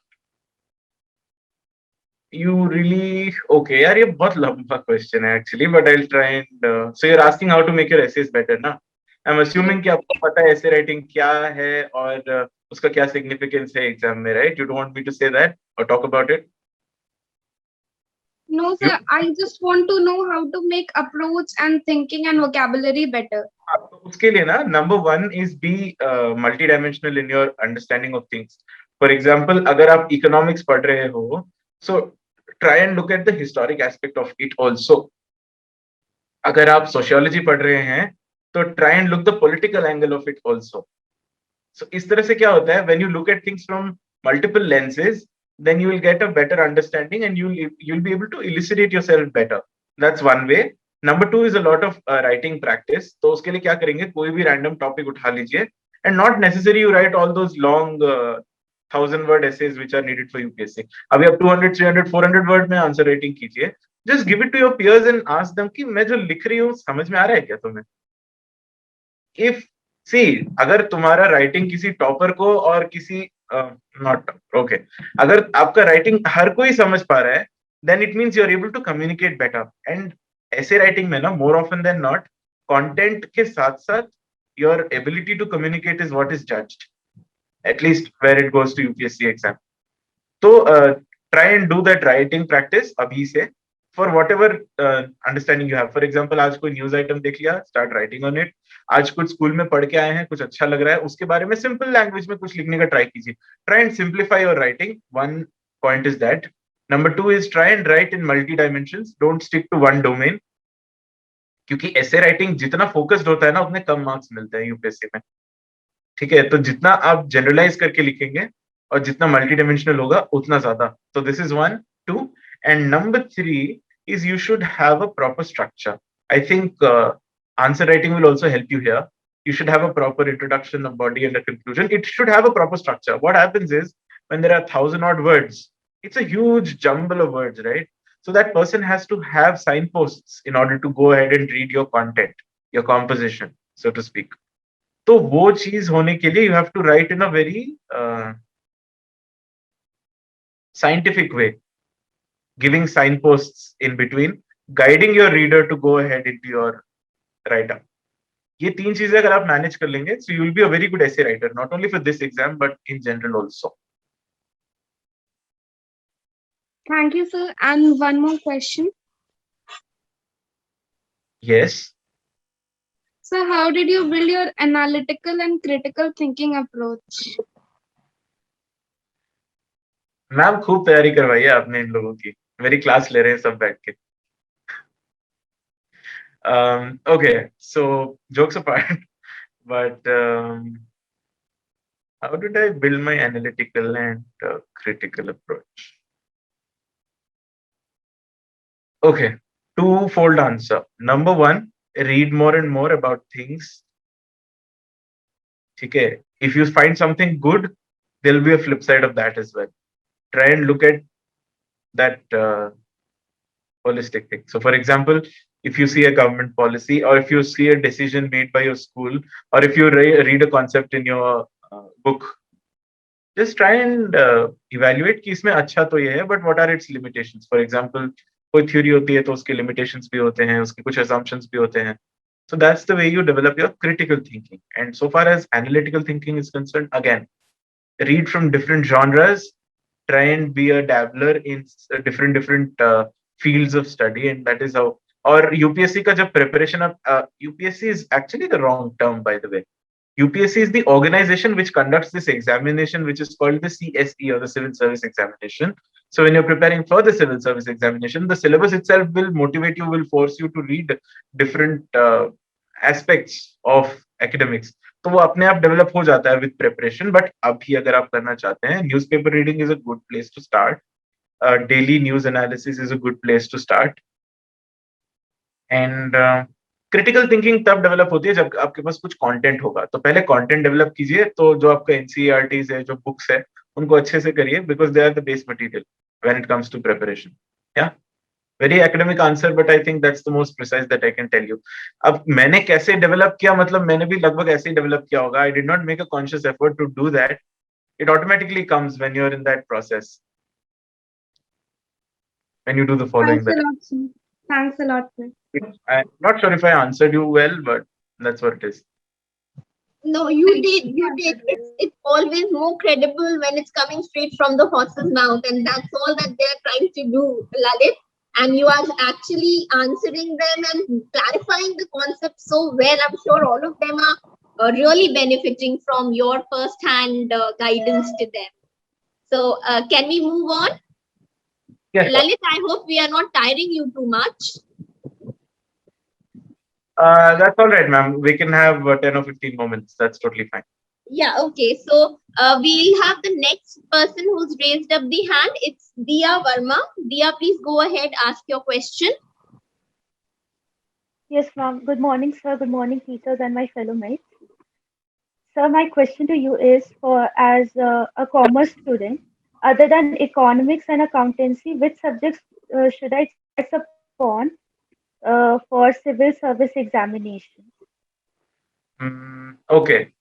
really, okay यार, ये बहुत लंबा question है actually, but I'll try and so you're asking how to make your essays better ना? I'm assuming कि आपको पता है essay writing क्या है और उसका क्या significance है एग्जाम में, right? You don't want me to say that or talk about it? No, sir, I just want to know how to make approach and thinking and vocabulary better. तो उसके लिए ना, number 1 is be multidimensional in your understanding of things. For example, अगर आप economics पढ़ रहे हो, so try and look at the historic aspect of it also. अगर आप sociology पढ़ रहे हैं, तो try and look the political angle of it also. So इस तरह से क्या होता है, when you look at things from multiple lenses, then you will get a better understanding and you'll be able to elucidate yourself better. That's one way. Number 2 is a lot of writing practice. तो उसके लिए क्या करेंगे, कोई भी random topic उठा लीजिए, and not necessary you write all those long 1000-word essays which are needed for UPSC. अभी आप 200, 300, 400 word में आंसर राइटिंग कीजिए. Just give it to your peers and ask them कि मैं जो लिख रही हूँ समझ में आ रहा है क्या तुम्हें? If अगर तुम्हारा राइटिंग किसी टॉपर को और किसी नॉट ओके, अगर आपका राइटिंग हर कोई समझ पा रहा है, then it means you're able to communicate better. And essay writing mein na, more often than not, content ke sath sath, your ability to communicate is what is judged, at least where it goes to UPSC exam. So try and do that writing practice abhi se, for whatever understanding you have. For example, आज कोई news item देख लिया, start writing on it. आज कुछ school में पढ़ के आए हैं, कुछ अच्छा लग रहा है, उसके बारे में simple language में कुछ लिखने का try कीजिए. Try and simplify your writing. One point is that. Number 2 is try and write in multi dimensions. Don't stick to one domain. क्योंकि essay writing जितना focused होता है ना, उतने कम marks मिलते हैं UPSC में. ठीक है, तो जितना आप generalize करके लिखेंगे और जितना मल्टी डायमेंशनल होगा उतना ज्यादा. तो this is 1, 2 and number 3 is you should have a proper structure. I think answer writing will also help you here. You should have a proper introduction, a body, and a conclusion. It should have a proper structure. What happens is when there are 1,000 odd words, it's a huge jumble of words, right? So that person has to have signposts in order to go ahead and read your content, your composition, so to speak. तो वो चीज होने के लिए you have to write in a very scientific way, giving signposts in between, guiding your reader to go ahead into your write-up. ये 3 चीजें अगर आप मैनेज कर लेंगे, so you will be a very good essay writer, not only for this exam but in general also. Thank you, sir. And one more question. Yes. Sir, how did you build your analytical and critical thinking approach? Ma'am खूब तैयारी करवाई है आपने इन लोगों की, मेरी class ले रहे हैं सब बैठ के. Okay, so jokes apart, but how did I build my analytical and critical approach? Okay, two-fold answer. Number 1, read more and more about things. Okay, if you find something good, there'll be a flip side of that as well. Try and look at that holistic thing. So for example, if you see a government policy, or if you see a decision made by your school, or if you read a concept in your book, just try and evaluate कि इसमें अच्छा तो ये है, but what are its limitations? For example, कोई theory होती है तो उसके limitations भी होते हैं, उसके कुछ assumptions भी होते हैं. So that's the way you develop your critical thinking. And so far as analytical thinking is concerned, again, read from different genres, try and be a dabbler in different fields of study, and that is how. Or UPSC का जब preparation of UPSC is actually the wrong term, by the way. UPSC is the organization which conducts this examination, which is called the CSE, or the Civil Service Examination. So when you're preparing for the Civil Service Examination, the syllabus itself will motivate you, will force you to read different aspects of academics. तो वो अपने आप develop हो जाता है with preparation. But अभी अगर आप करना चाहते हैं, newspaper reading is a good place to start. Daily news analysis is a good place to start. And critical thinking तब डेवलप होती है जब आपके पास कुछ कंटेंट होगा. तो पहले कंटेंट डेवलप कीजिए. तो जो आपका एनसीईआरटीज है, जो बुक्स है, उनको अच्छे से करिए, because they are the base material when it comes to preparation. या very academic answer, but I think that's the most precise that I can tell you. अब मैंने कैसे डेवलप किया, मतलब मैंने भी लगभग ऐसे ही डेवलप किया होगा. I did not make a conscious effort to do that. It automatically comes when you are in that process, when you do the following. Thanks a lot, sir. I'm not sure if I answered you well, but that's what it is. No, you did. You did. It's always more credible when it's coming straight from the horse's mouth, and that's all that they're trying to do, Lalit. And you are actually answering them and clarifying the concept so well. I'm sure all of them are really benefiting from your first-hand guidance to them. So, can we move on? Yes. Lalit, I hope we are not tiring you too much. That's all right, ma'am. We can have 10 or 15 moments. That's totally fine. Yeah, okay. So we'll have the next person who's raised up the hand. It's Diya Verma. Diya, please go ahead, ask your question. Yes, ma'am. Good morning, sir. Good morning, teachers and my fellow mates. Sir, my question to you is, as a commerce student, other than economics and accountancy, which subjects should I choose upon for civil service examination? Okay.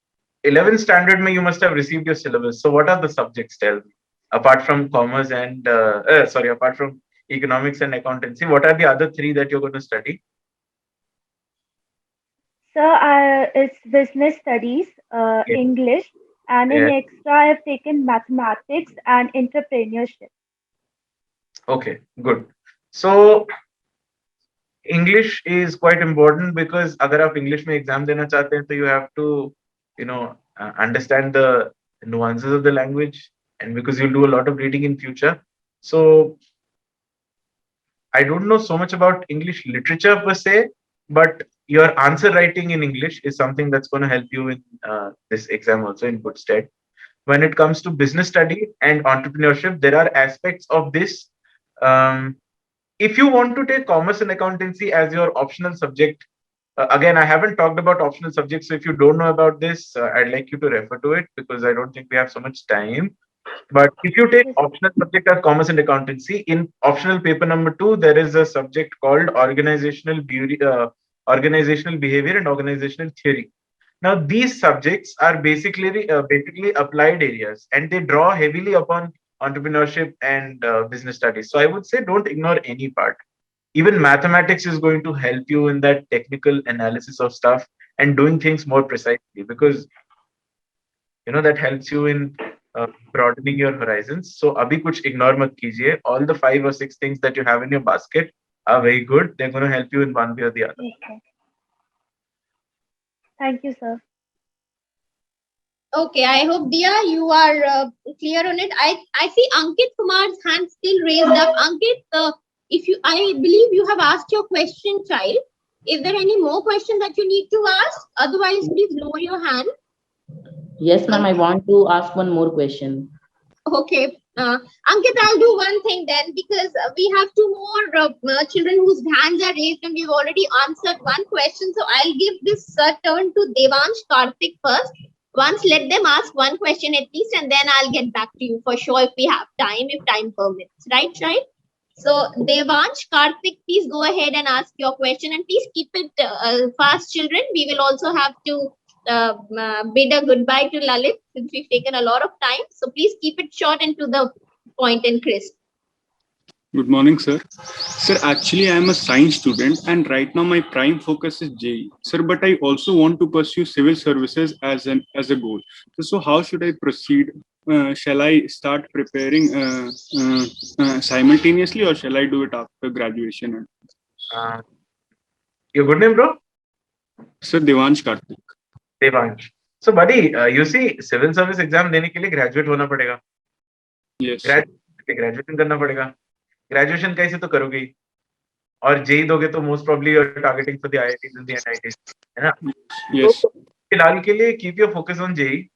11th standard mein you must have received your syllabus. So what are the subjects, tell me? Apart from commerce and apart from economics and accountancy. What are the other three that you're going to study? Sir, it's business studies, Yes. English, and in Yes. extra, I've taken mathematics and entrepreneurship. Okay, good. So English is quite important because अगर आप English में exam देना चाहते हैं तो you have to, understand the nuances of the language, and because you'll do a lot of reading in future. So I don't know so much about English literature per se, but your answer writing in English is something that's going to help you in this exam also in good stead. When it comes to business study and entrepreneurship, there are aspects of this. Um, if you want to take commerce and accountancy as your optional subject, again, I haven't talked about optional subjects. So if you don't know about this, I'd like you to refer to it because I don't think we have so much time. But if you take Yes. optional subject as commerce and accountancy, in optional paper number 2, there is a subject called organizational behavior and organizational theory. Now, these subjects are basically applied areas, and they draw heavily upon entrepreneurship and business studies. So I would say don't ignore any part. Even mathematics is going to help you in that technical analysis of stuff and doing things more precisely, because that helps you in broadening your horizons. So abhi kuch ignore mat kijiye. All the 5 or 6 things that you have in your basket are very good. They're going to help you in one way or the other. Okay. Thank you, sir. Okay, I hope Dia, you are clear on it. I see Ankit Kumar's hand still raised up. Ankit, I believe you have asked your question, child. Is there any more question that you need to ask? Otherwise, please lower your hand. Yes, ma'am. I want to ask one more question. Okay. Ankit, I'll do one thing then, because we have 2 more children whose hands are raised and we've already answered one question. So I'll give this turn to Devansh Karthik first. Once let them ask one question at least, and then I'll get back to you for sure if we have time, if time permits. Right, right? So Devansh Karthik, please go ahead and ask your question, and please keep it fast, children. We will also have to bid a goodbye to Lalit since we've taken a lot of time. So please keep it short and to the point and crisp. Good morning, sir. Sir, actually, I am a science student, and right now my prime focus is JEE. Sir, but I also want to pursue civil services as a goal. So how should I proceed? Shall I start preparing simultaneously, or shall I do it after graduation? Your good name, bro? Sir, Devansh Karthik. Devansh. So, buddy, you see, civil service exam देने के लिए graduate होना पड़ेगा. Yes. Graduation करना पड़ेगा. Graduation कैसे तो करोगे ही. और जेई दोगे तो most probably you're targeting for the IITs and the NITs, है ना? Yes. तो फिलहाल के लिए keep your focus on JEE.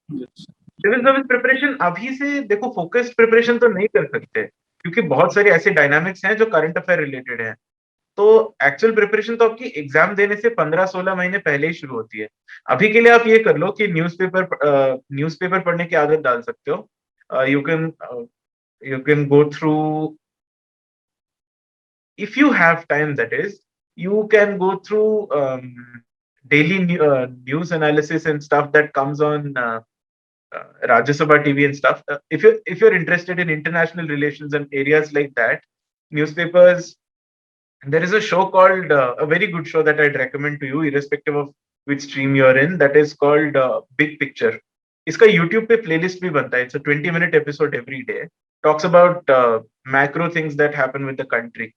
Yes. Civil service preparation अभी से देखो, फोकस्ड प्रिपरेशन तो नहीं कर सकते क्योंकि बहुत सारे ऐसे डायनामिक्स हैं जो करंट अफेयर रिलेटेड हैं. तो एक्चुअल प्रिपरेशन तो आपकी एग्जाम देने से 15-16 महीने पहले ही शुरू होती है. अभी के लिए आप ये कर लो कि न्यूज़पेपर पढ़ने की आदत डाल सकते हो. You can go through, if you have time, that is, you can go through daily news analysis and stuff that comes on Rajya Sabha TV and stuff. If you're interested in international relations and areas like that, newspapers, there is a show called a very good show that I'd recommend to you, irrespective of which stream you're in. That is called Big Picture. इसका YouTube पे playlist भी बनता है. It's a 20-minute episode every day. Talks about macro things that happen with the country,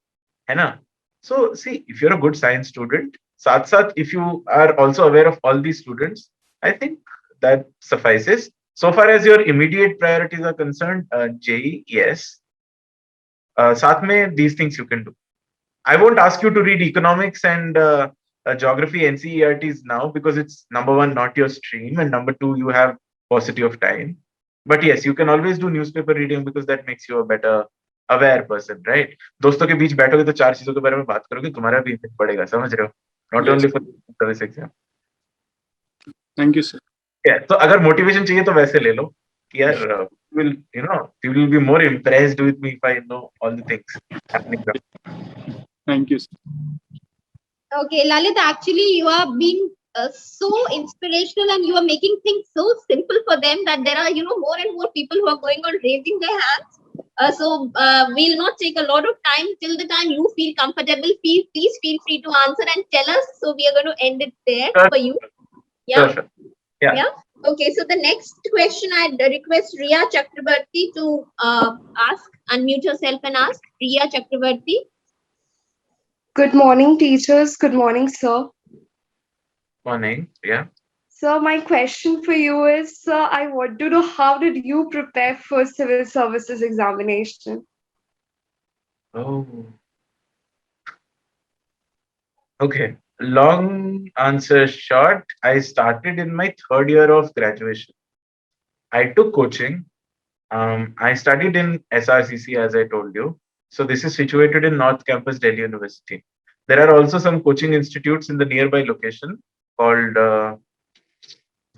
है ना? So see, if you're a good science student, साथ if you are also aware of all these students, I think that suffices. So far as your immediate priorities are concerned, JEE, yes. साथ में these things you can do. I won't ask you to read economics and geography NCERTs now because it's number 1, not your stream, and number 2, you have paucity of time. But yes, you can always do newspaper reading because that makes you a better aware person, right? दोस्तों के बीच बैठोगे तो 4 चीजों के बारे में बात करोगे, तुम्हारा भी इफेक्ट पड़ेगा, समझ रहे हो? Not only for service exam. Thank you, sir. Yeah, तो अगर मोटिवेशन चाहिए तो वैसे ले लो कि यार you will be more impressed with me if I know all the things happening. Thank you, sir. Okay, Lalit, actually you are being so inspirational and you are making things so simple for them that there are more and more people who are going on raising their hands. We'll not take a lot of time. Till the time you feel comfortable, please feel free to answer and tell us. So we are going to end it there Sure. for you. Sure, sure. Yeah. Okay, so the next question I'd request Riya Chakrabarti to ask. Unmute yourself and ask. Riya Chakrabarti. Good morning, teachers. Good morning, sir. Morning. Yeah. So my question for you is, sir, I want to know how did you prepare for civil services examination? Oh. Okay. Long answer short. I started in my third year of graduation. I took coaching. I studied in SRCC, as I told you. So this is situated in North Campus, Delhi University. There are also some coaching institutes in the nearby location called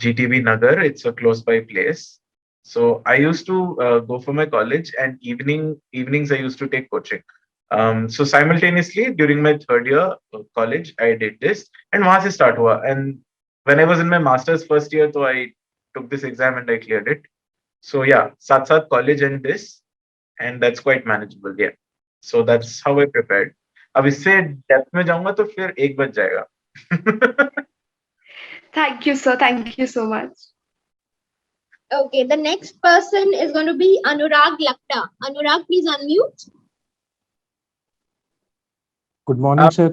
GTB Nagar. It's a close by place. So I used to go for my college, and evenings I used to take coaching. So simultaneously during my third year of college, I did this, and वहाँ से start हुआ. And when I was in my master's first year, so I took this exam and I cleared it. So yeah, साथ college and this, and that's quite manageable. Yeah. So that's how I prepared. अब इससे depth में जाऊंगा तो फिर 1 बज जाएगा. Thank you, sir. Thank you so much. Okay, the next person is going to be Anurag Lakta. Anurag, please unmute. Good morning, sir.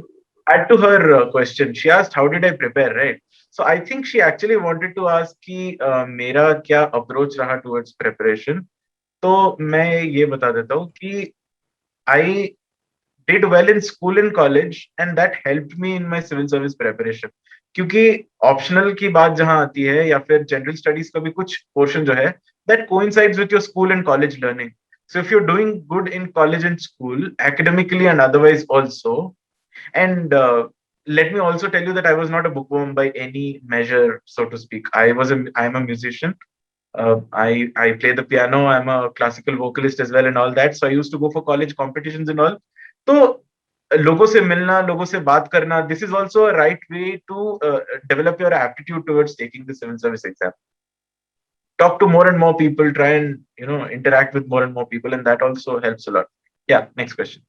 Add to her question. She asked, "How did I prepare?" Right. So I think she actually wanted to ask कि मेरा क्या approach रहा towards preparation. तो मैं ये बता देता हूँ कि I did well in school and college, and that helped me in my civil service preparation. क्योंकि optional की बात जहाँ आती है या फिर general studies का भी कुछ portion जो है, that coincides with your school and college learning. So if you're doing good in college and school, academically and otherwise also, and let me also tell you that I was not a bookworm by any measure, so to speak. I'm a musician. I play the piano. I'm a classical vocalist as well and all that. So I used to go for college competitions and all. So लोगों से मिलना, लोगों से बात करना, this is also a right way to develop your aptitude towards taking the civil service exam. Talk to more and more people, try and interact with more and more people, and that also helps a lot. Yeah, next question.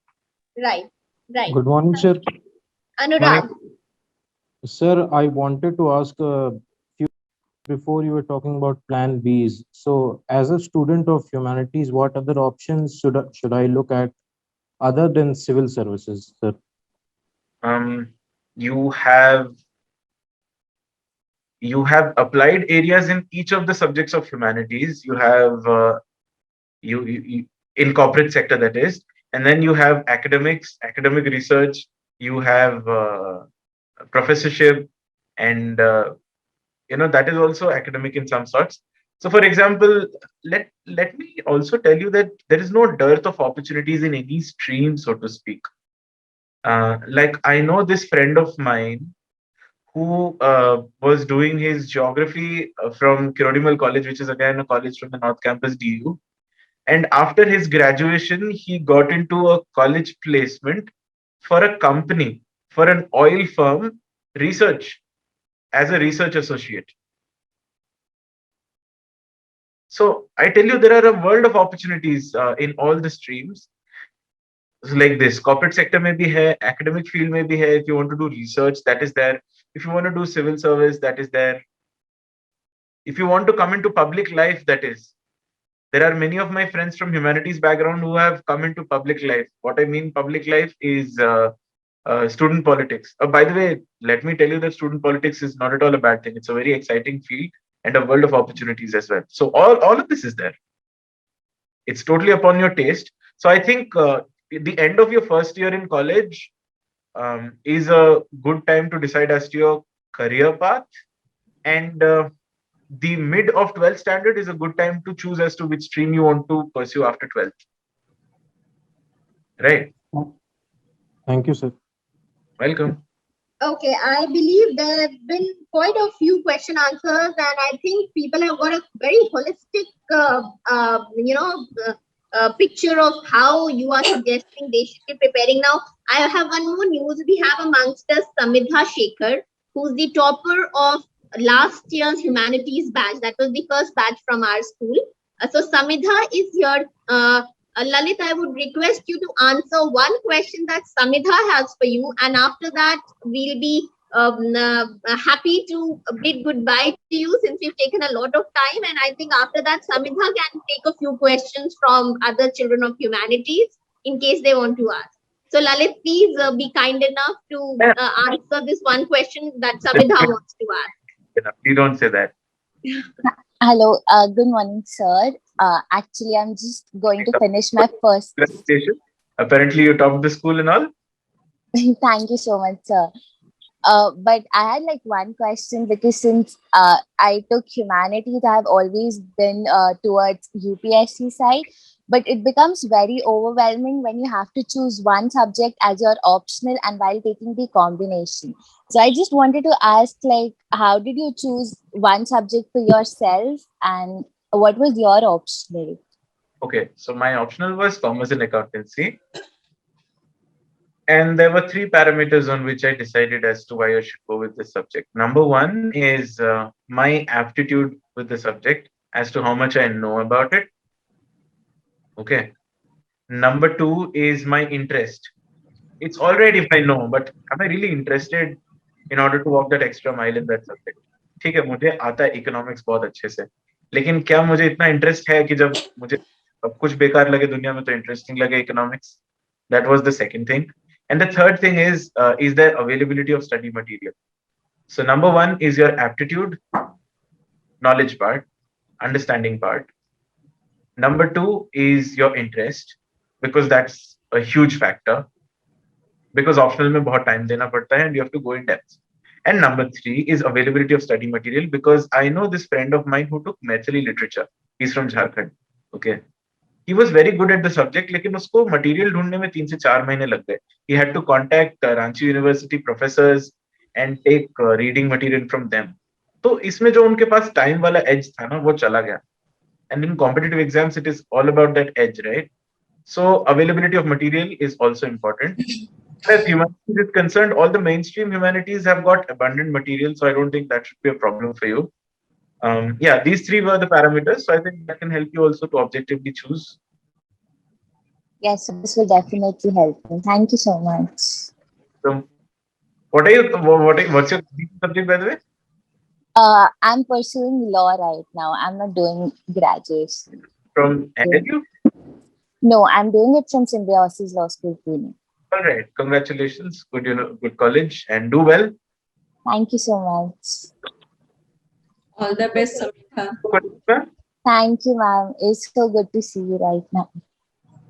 Right. Good morning, sir. Anurag. Sir, I wanted to ask a few before you were talking about plan Bs. So as a student of humanities, what other options should I look at other than civil services, sir? You have applied areas in each of the subjects of humanities. You have you in corporate sector, that is, and then you have academics, academic research. You have professorship, and that is also academic in some sorts. So, for example, let me also tell you that there is no dearth of opportunities in any stream, so to speak. Like I know this friend of mine who was doing his geography from Kirodimal College, which is again a college from the North Campus DU. And after his graduation, he got into a college placement for a company, for an oil firm, research, as a research associate. So I tell you, there are a world of opportunities in all the streams. Like this, corporate sector may be here, academic field may be here. If you want to do research, that is there. If you want to do civil service, that is there. If you want to come into public life, that is. There are many of my friends from humanities background who have come into public life. What I mean public life is student politics. By the way, let me tell you that student politics is not at all a bad thing. It's a very exciting field and a world of opportunities as well. So all of this is there. It's totally upon your taste. So I think the end of your first year in college is a good time to decide as to your career path, and the mid of 12th standard is a good time to choose as to which stream you want to pursue after 12th. Right. Thank you, sir. Welcome. Okay, I believe there have been quite a few question answers, and I think people have got a very holistic, picture of how you are suggesting they should be preparing. Now, I have one more news. We have amongst us Samidha Shekhar, who's the topper of last year's humanities batch. That was the first batch from our school. So Samidha is here Lalit, I would request you to answer one question that Samidha has for you, and after that, we'll be happy to bid goodbye to you since we've taken a lot of time. And I think after that, Samidha can take a few questions from other children of humanities in case they want to ask. So, Lalit, please be kind enough to answer this one question that Samidha wants to ask. Please don't say that. Hello, good morning, sir. Actually, I'm just going to finish my first. Congratulations. Apparently, you topped the school and all. Thank you so much, sir. But I had like one question because since I took humanities, I've always been towards UPSC side. But it becomes very overwhelming when you have to choose one subject as your optional and while taking the combination. So I just wanted to ask, like, how did you choose one subject for yourself and what was your optional? Okay, so my optional was commerce and accountancy. And there were 3 parameters on which I decided as to why I should go with this subject. Number 1 is my aptitude with the subject as to how much I know about it. Okay. Number 2 is my interest. It's all right if I know, but am I really interested in order to walk that extra mile in that subject? ठीक है, मुझे आता है economics बहुत अच्छे से, लेकिन क्या मुझे इतना इंटरेस्ट है कि जब मुझे अब कुछ बेकार लगे दुनिया में तो इंटरेस्टिंग लगे economics? That was the second thing. And the third thing is there availability of study material? So number 1 is your aptitude, knowledge part, understanding part. Number 2 is your interest, because that's a huge factor. Because optional में बहुत time देना पड़ता है and you have to go in depth. And number 3 is availability of study material, because I know this friend of mine who took Maithili literature. He's from Jharkhand. Okay. He was very good at the subject, लेकिन उसको material ढूंढने में 3 से 4 महीने लग गए. He had to contact Ranchi University professors and take reading material from them. तो इसमें जो उनके पास time वाला edge था ना, वो चला गया. And in competitive exams, it is all about that edge, right? So availability of material is also important. As humanities is concerned, all the mainstream humanities have got abundant material, so I don't think that should be a problem for you. Yeah, these 3 were the parameters, so I think that can help you also to objectively choose. Yes, this will definitely help me. Thank you so much. So, what's your subject, by the way? I'm pursuing law right now. I'm not doing graduation. From NLU? No, I'm doing it from Symbiosis Law School, Pune. All right, congratulations. Good college, and do well. Thank you so much. All the best, Samidha. Thank you, ma'am. It's so good to see you right now.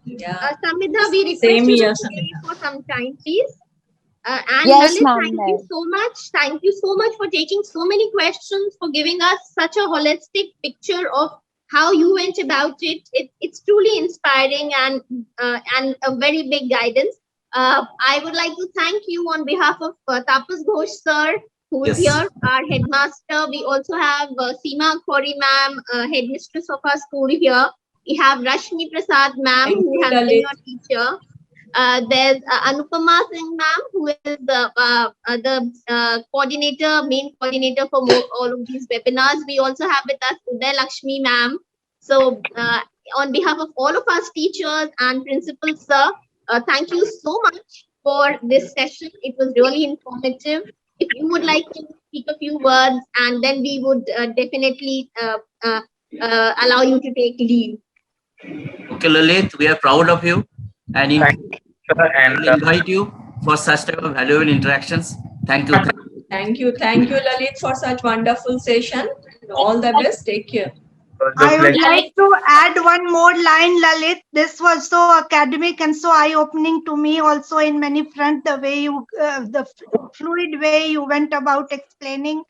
Yeah. Samidha, we request Same you here, to stay for some time, please. And Yes, Lalit, ma'am. thank you so much. Thank you so much for taking so many questions, for giving us such a holistic picture of how you went about it. It's truly inspiring and a very big guidance. I would like to thank you on behalf of Tapas Ghosh sir, who is Yes. here, our headmaster. We also have Seema Khori ma'am, headmistress of our school here. We have Rashmi Prasad ma'am, Thank who you, has been Lalit. your teacher. There's Anupama Singh ma'am, who is the main coordinator for all of these webinars. We also have with us Uday Lakshmi ma'am. So on behalf of all of us teachers and principals, sir, thank you so much for this session. It was really informative. If you would like to speak a few words, and then we would definitely allow you to take leave. Okay, Lalit, we are proud of you and And we invite you for such type of valuable interactions. Thank you. Thank you, Lalit, for such wonderful session. All the best. Take care. I would like to add one more line, Lalit. This was so academic and so eye-opening to me also in many fronts, the way you, the fluid way you went about explaining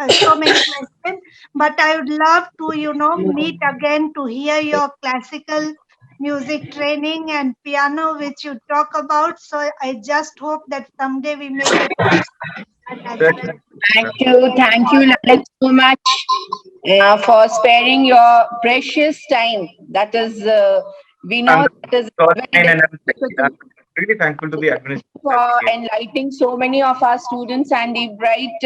so many questions. But I would love to, meet again to hear your classical music training and piano, which you talk about. So I just hope that someday we may get Thank you, Lalit, so much for sparing your precious time. That is, we know that is I'm really thankful to the administration for enlightening so many of our students and the bright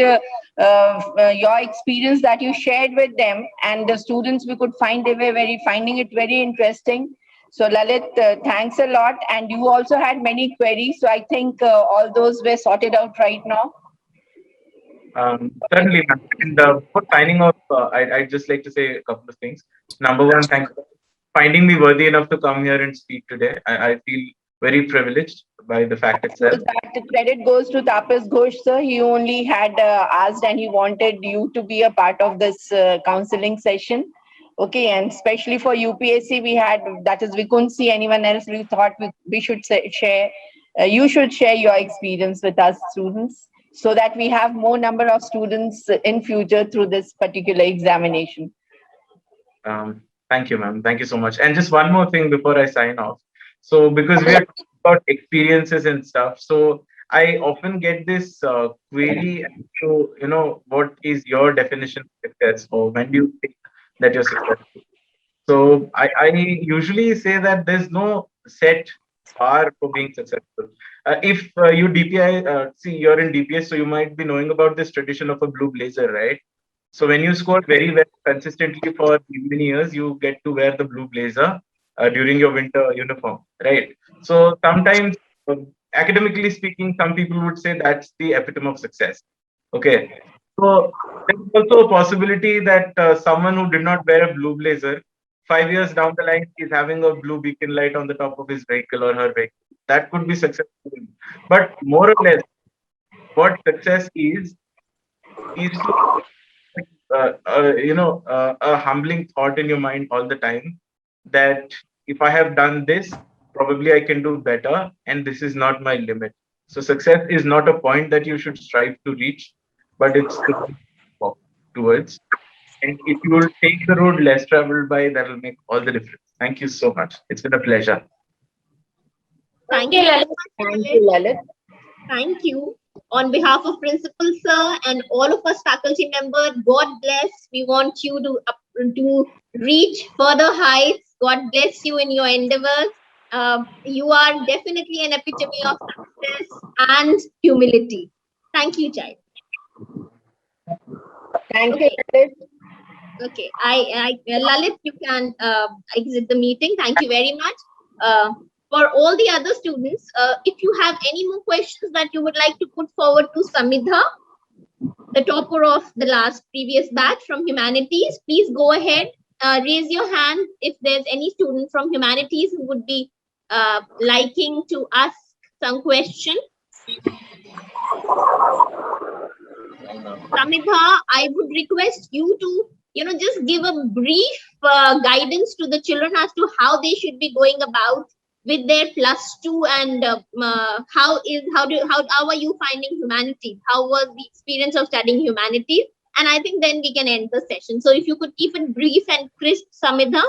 your experience that you shared with them, and the students we could find they were finding it very interesting. So Lalit, thanks a lot. And you also had many queries. So I think all those were sorted out right now. Certainly, ma'am. And before signing off, I'd just like to say a couple of things. Number one, thanks for finding me worthy enough to come here and speak today. I feel very privileged by the fact itself. So that credit goes to Tapas Ghosh, sir. He only had asked and he wanted you to be a part of this counseling session. Okay, and especially for UPSC, we couldn't see anyone else. We thought we should share, you should share your experience with us students so that we have more number of students in future through this particular examination. Thank you, ma'am. Thank you so much. And just one more thing before I sign off. So because we are talking about experiences and stuff, so I often get this query to, what is your definition of success, or when do you think that you're successful? So I usually say that there's no set bar for being successful. If you DPI, see, you're in DPS, so you might be knowing about this tradition of a blue blazer, right? So when you score very well consistently for many years, you get to wear the blue blazer during your winter uniform, right? So sometimes, academically speaking, some people would say that's the epitome of success. Okay. So there's also a possibility that someone who did not wear a blue blazer, 5 years down the line, is having a blue beacon light on the top of his vehicle or her vehicle. That could be successful. But more or less, what success is to a humbling thought in your mind all the time that if I have done this, probably I can do better, and this is not my limit. So success is not a point that you should strive to reach, but it's to walk towards. And if you will take the road less traveled by, that will make all the difference. Thank you so much. It's been a pleasure. Thank you, Lalit. Thank you, Lalit. Thank you. On behalf of Principal Sir and all of us faculty members, God bless. We want you to reach further heights. God bless you in your endeavors. You are definitely an epitome of success and humility. Thank you, child. Thank you, Lalit. Okay, Lalit, you can exit the meeting. Thank you very much. For all the other students, if you have any more questions that you would like to put forward to Samidha, the topper of the previous batch from Humanities, please go ahead. Raise your hand if there's any student from Humanities who would be liking to ask some question. Samidha, I would request you to just give a brief guidance to the children as to how they should be going about with their +2 and how are you finding humanities? How was the experience of studying humanities? And I think then we can end the session. So if you could keep it brief and crisp, Samidha.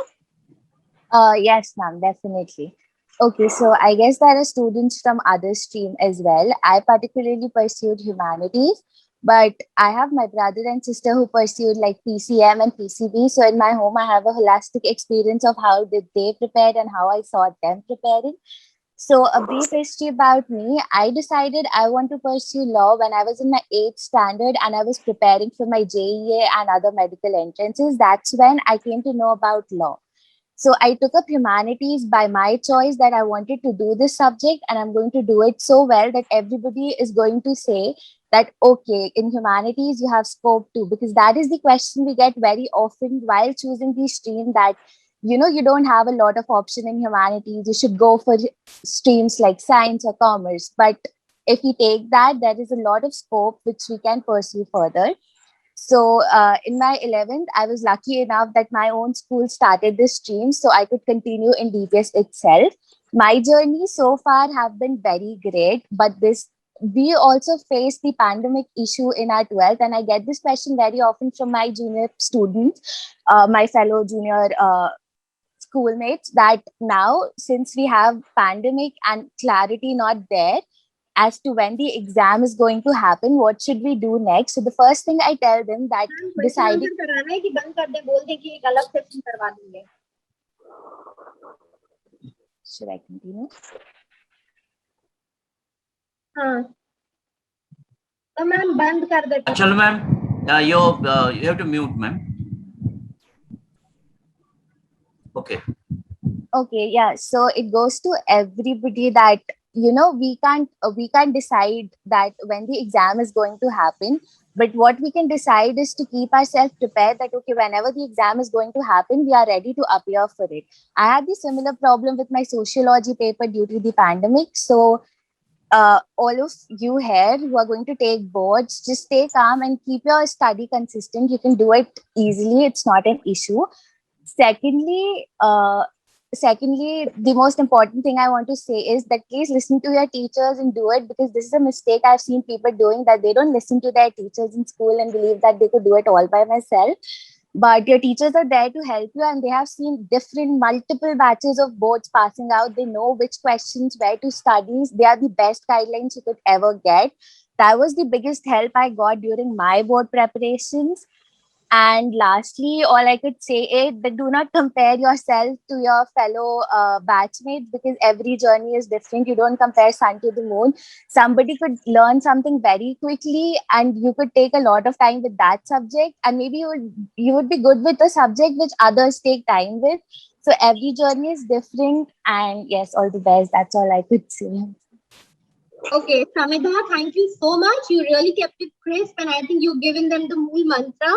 Yes, ma'am, definitely. Okay, so I guess there are students from other stream as well. I particularly pursued humanities, but I have my brother and sister who pursued like PCM and PCB. So in my home, I have a holistic experience of how did they prepare and how I saw them preparing. So a brief history about me, I decided I want to pursue law when I was in my 8th standard and I was preparing for my JEA and other medical entrances. That's when I came to know about law. So I took up humanities by my choice that I wanted to do this subject, and I'm going to do it so well that everybody is going to say that, okay, in humanities, you have scope too, because that is the question we get very often while choosing the stream that, you don't have a lot of option in humanities. You should go for streams like science or commerce. But if we take that, there is a lot of scope which we can pursue further. So in my 11th, I was lucky enough that my own school started this stream, so I could continue in DPS itself. My journey so far have been very great, but we also face the pandemic issue in our 12th, and I get this question very often from my junior students, my fellow junior schoolmates, that now since we have pandemic and clarity not there as to when the exam is going to happen, what should we do next? So the first thing I tell them that deciding. Should I continue? तो ma'am बंद कर देते चलो ma'am you have to mute ma'am. Okay. Okay, yeah. So it goes to everybody that we can't decide that when the exam is going to happen. But what we can decide is to keep ourselves prepared that okay, whenever the exam is going to happen, we are ready to appear for it. I had the similar problem with my sociology paper due to the pandemic. So all of you here who are going to take boards, just stay calm and keep your study consistent. You can do it easily. It's not an issue. Secondly, the most important thing I want to say is that please listen to your teachers and do it, because this is a mistake I've seen people doing, that they don't listen to their teachers in school and believe that they could do it all by themselves. But your teachers are there to help you, and they have seen different multiple batches of boards passing out. They know which questions, where to study. They are the best guidelines you could ever get. That was the biggest help I got during my board preparations. And lastly, all I could say is that do not compare yourself to your fellow batchmates, because every journey is different. You don't compare sun to the moon. Somebody could learn something very quickly and you could take a lot of time with that subject, and maybe you would be good with a subject which others take time with. So every journey is different, and yes, all the best. That's all I could say. Okay, Samita, thank you so much. You really kept it crisp, and I think you've given them the Mool mantra.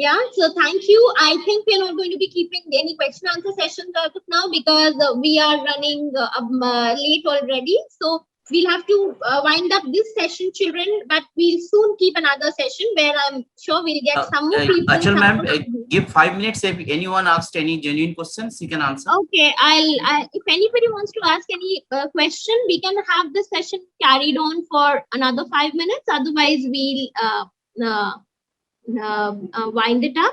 Yeah, so thank you. I think we're not going to be keeping any question answer sessions as of now, because we are running late already. So we'll have to wind up this session, children, but we'll soon keep another session where I'm sure we'll get some more people. Achal ma'am, give 5 minutes. If anyone asked any genuine questions, you can answer. Okay, if anybody wants to ask any question, we can have the session carried on for another 5 minutes. Otherwise, we'll wind it up.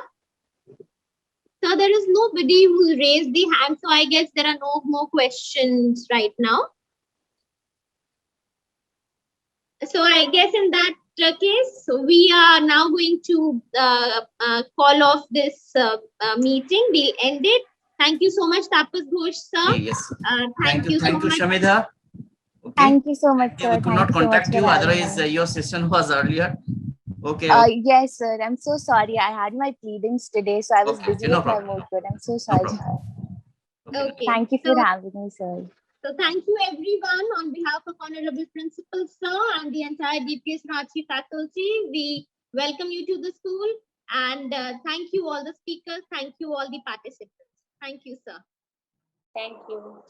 So there is nobody who's raised the hand, so I guess there are no more questions right now. So I guess in that case, we are now going to call off this meeting. We'll end it. Thank you so much, Tapas Ghosh, sir. Yes. Thank you so much. Shamida. Okay. Thank you so much, sir. We could not contact you, otherwise your session was earlier. Okay. Yes, sir. I'm so sorry. I had my pleadings today, so I was busy no with my problem. mood. I'm so sorry. Okay. Thank you for having me, sir. So thank you everyone on behalf of Honorable Principal Sir and the entire DPS Ranchi faculty. We welcome you to the school, and thank you all the speakers. Thank you all the participants. Thank you, sir. Thank you.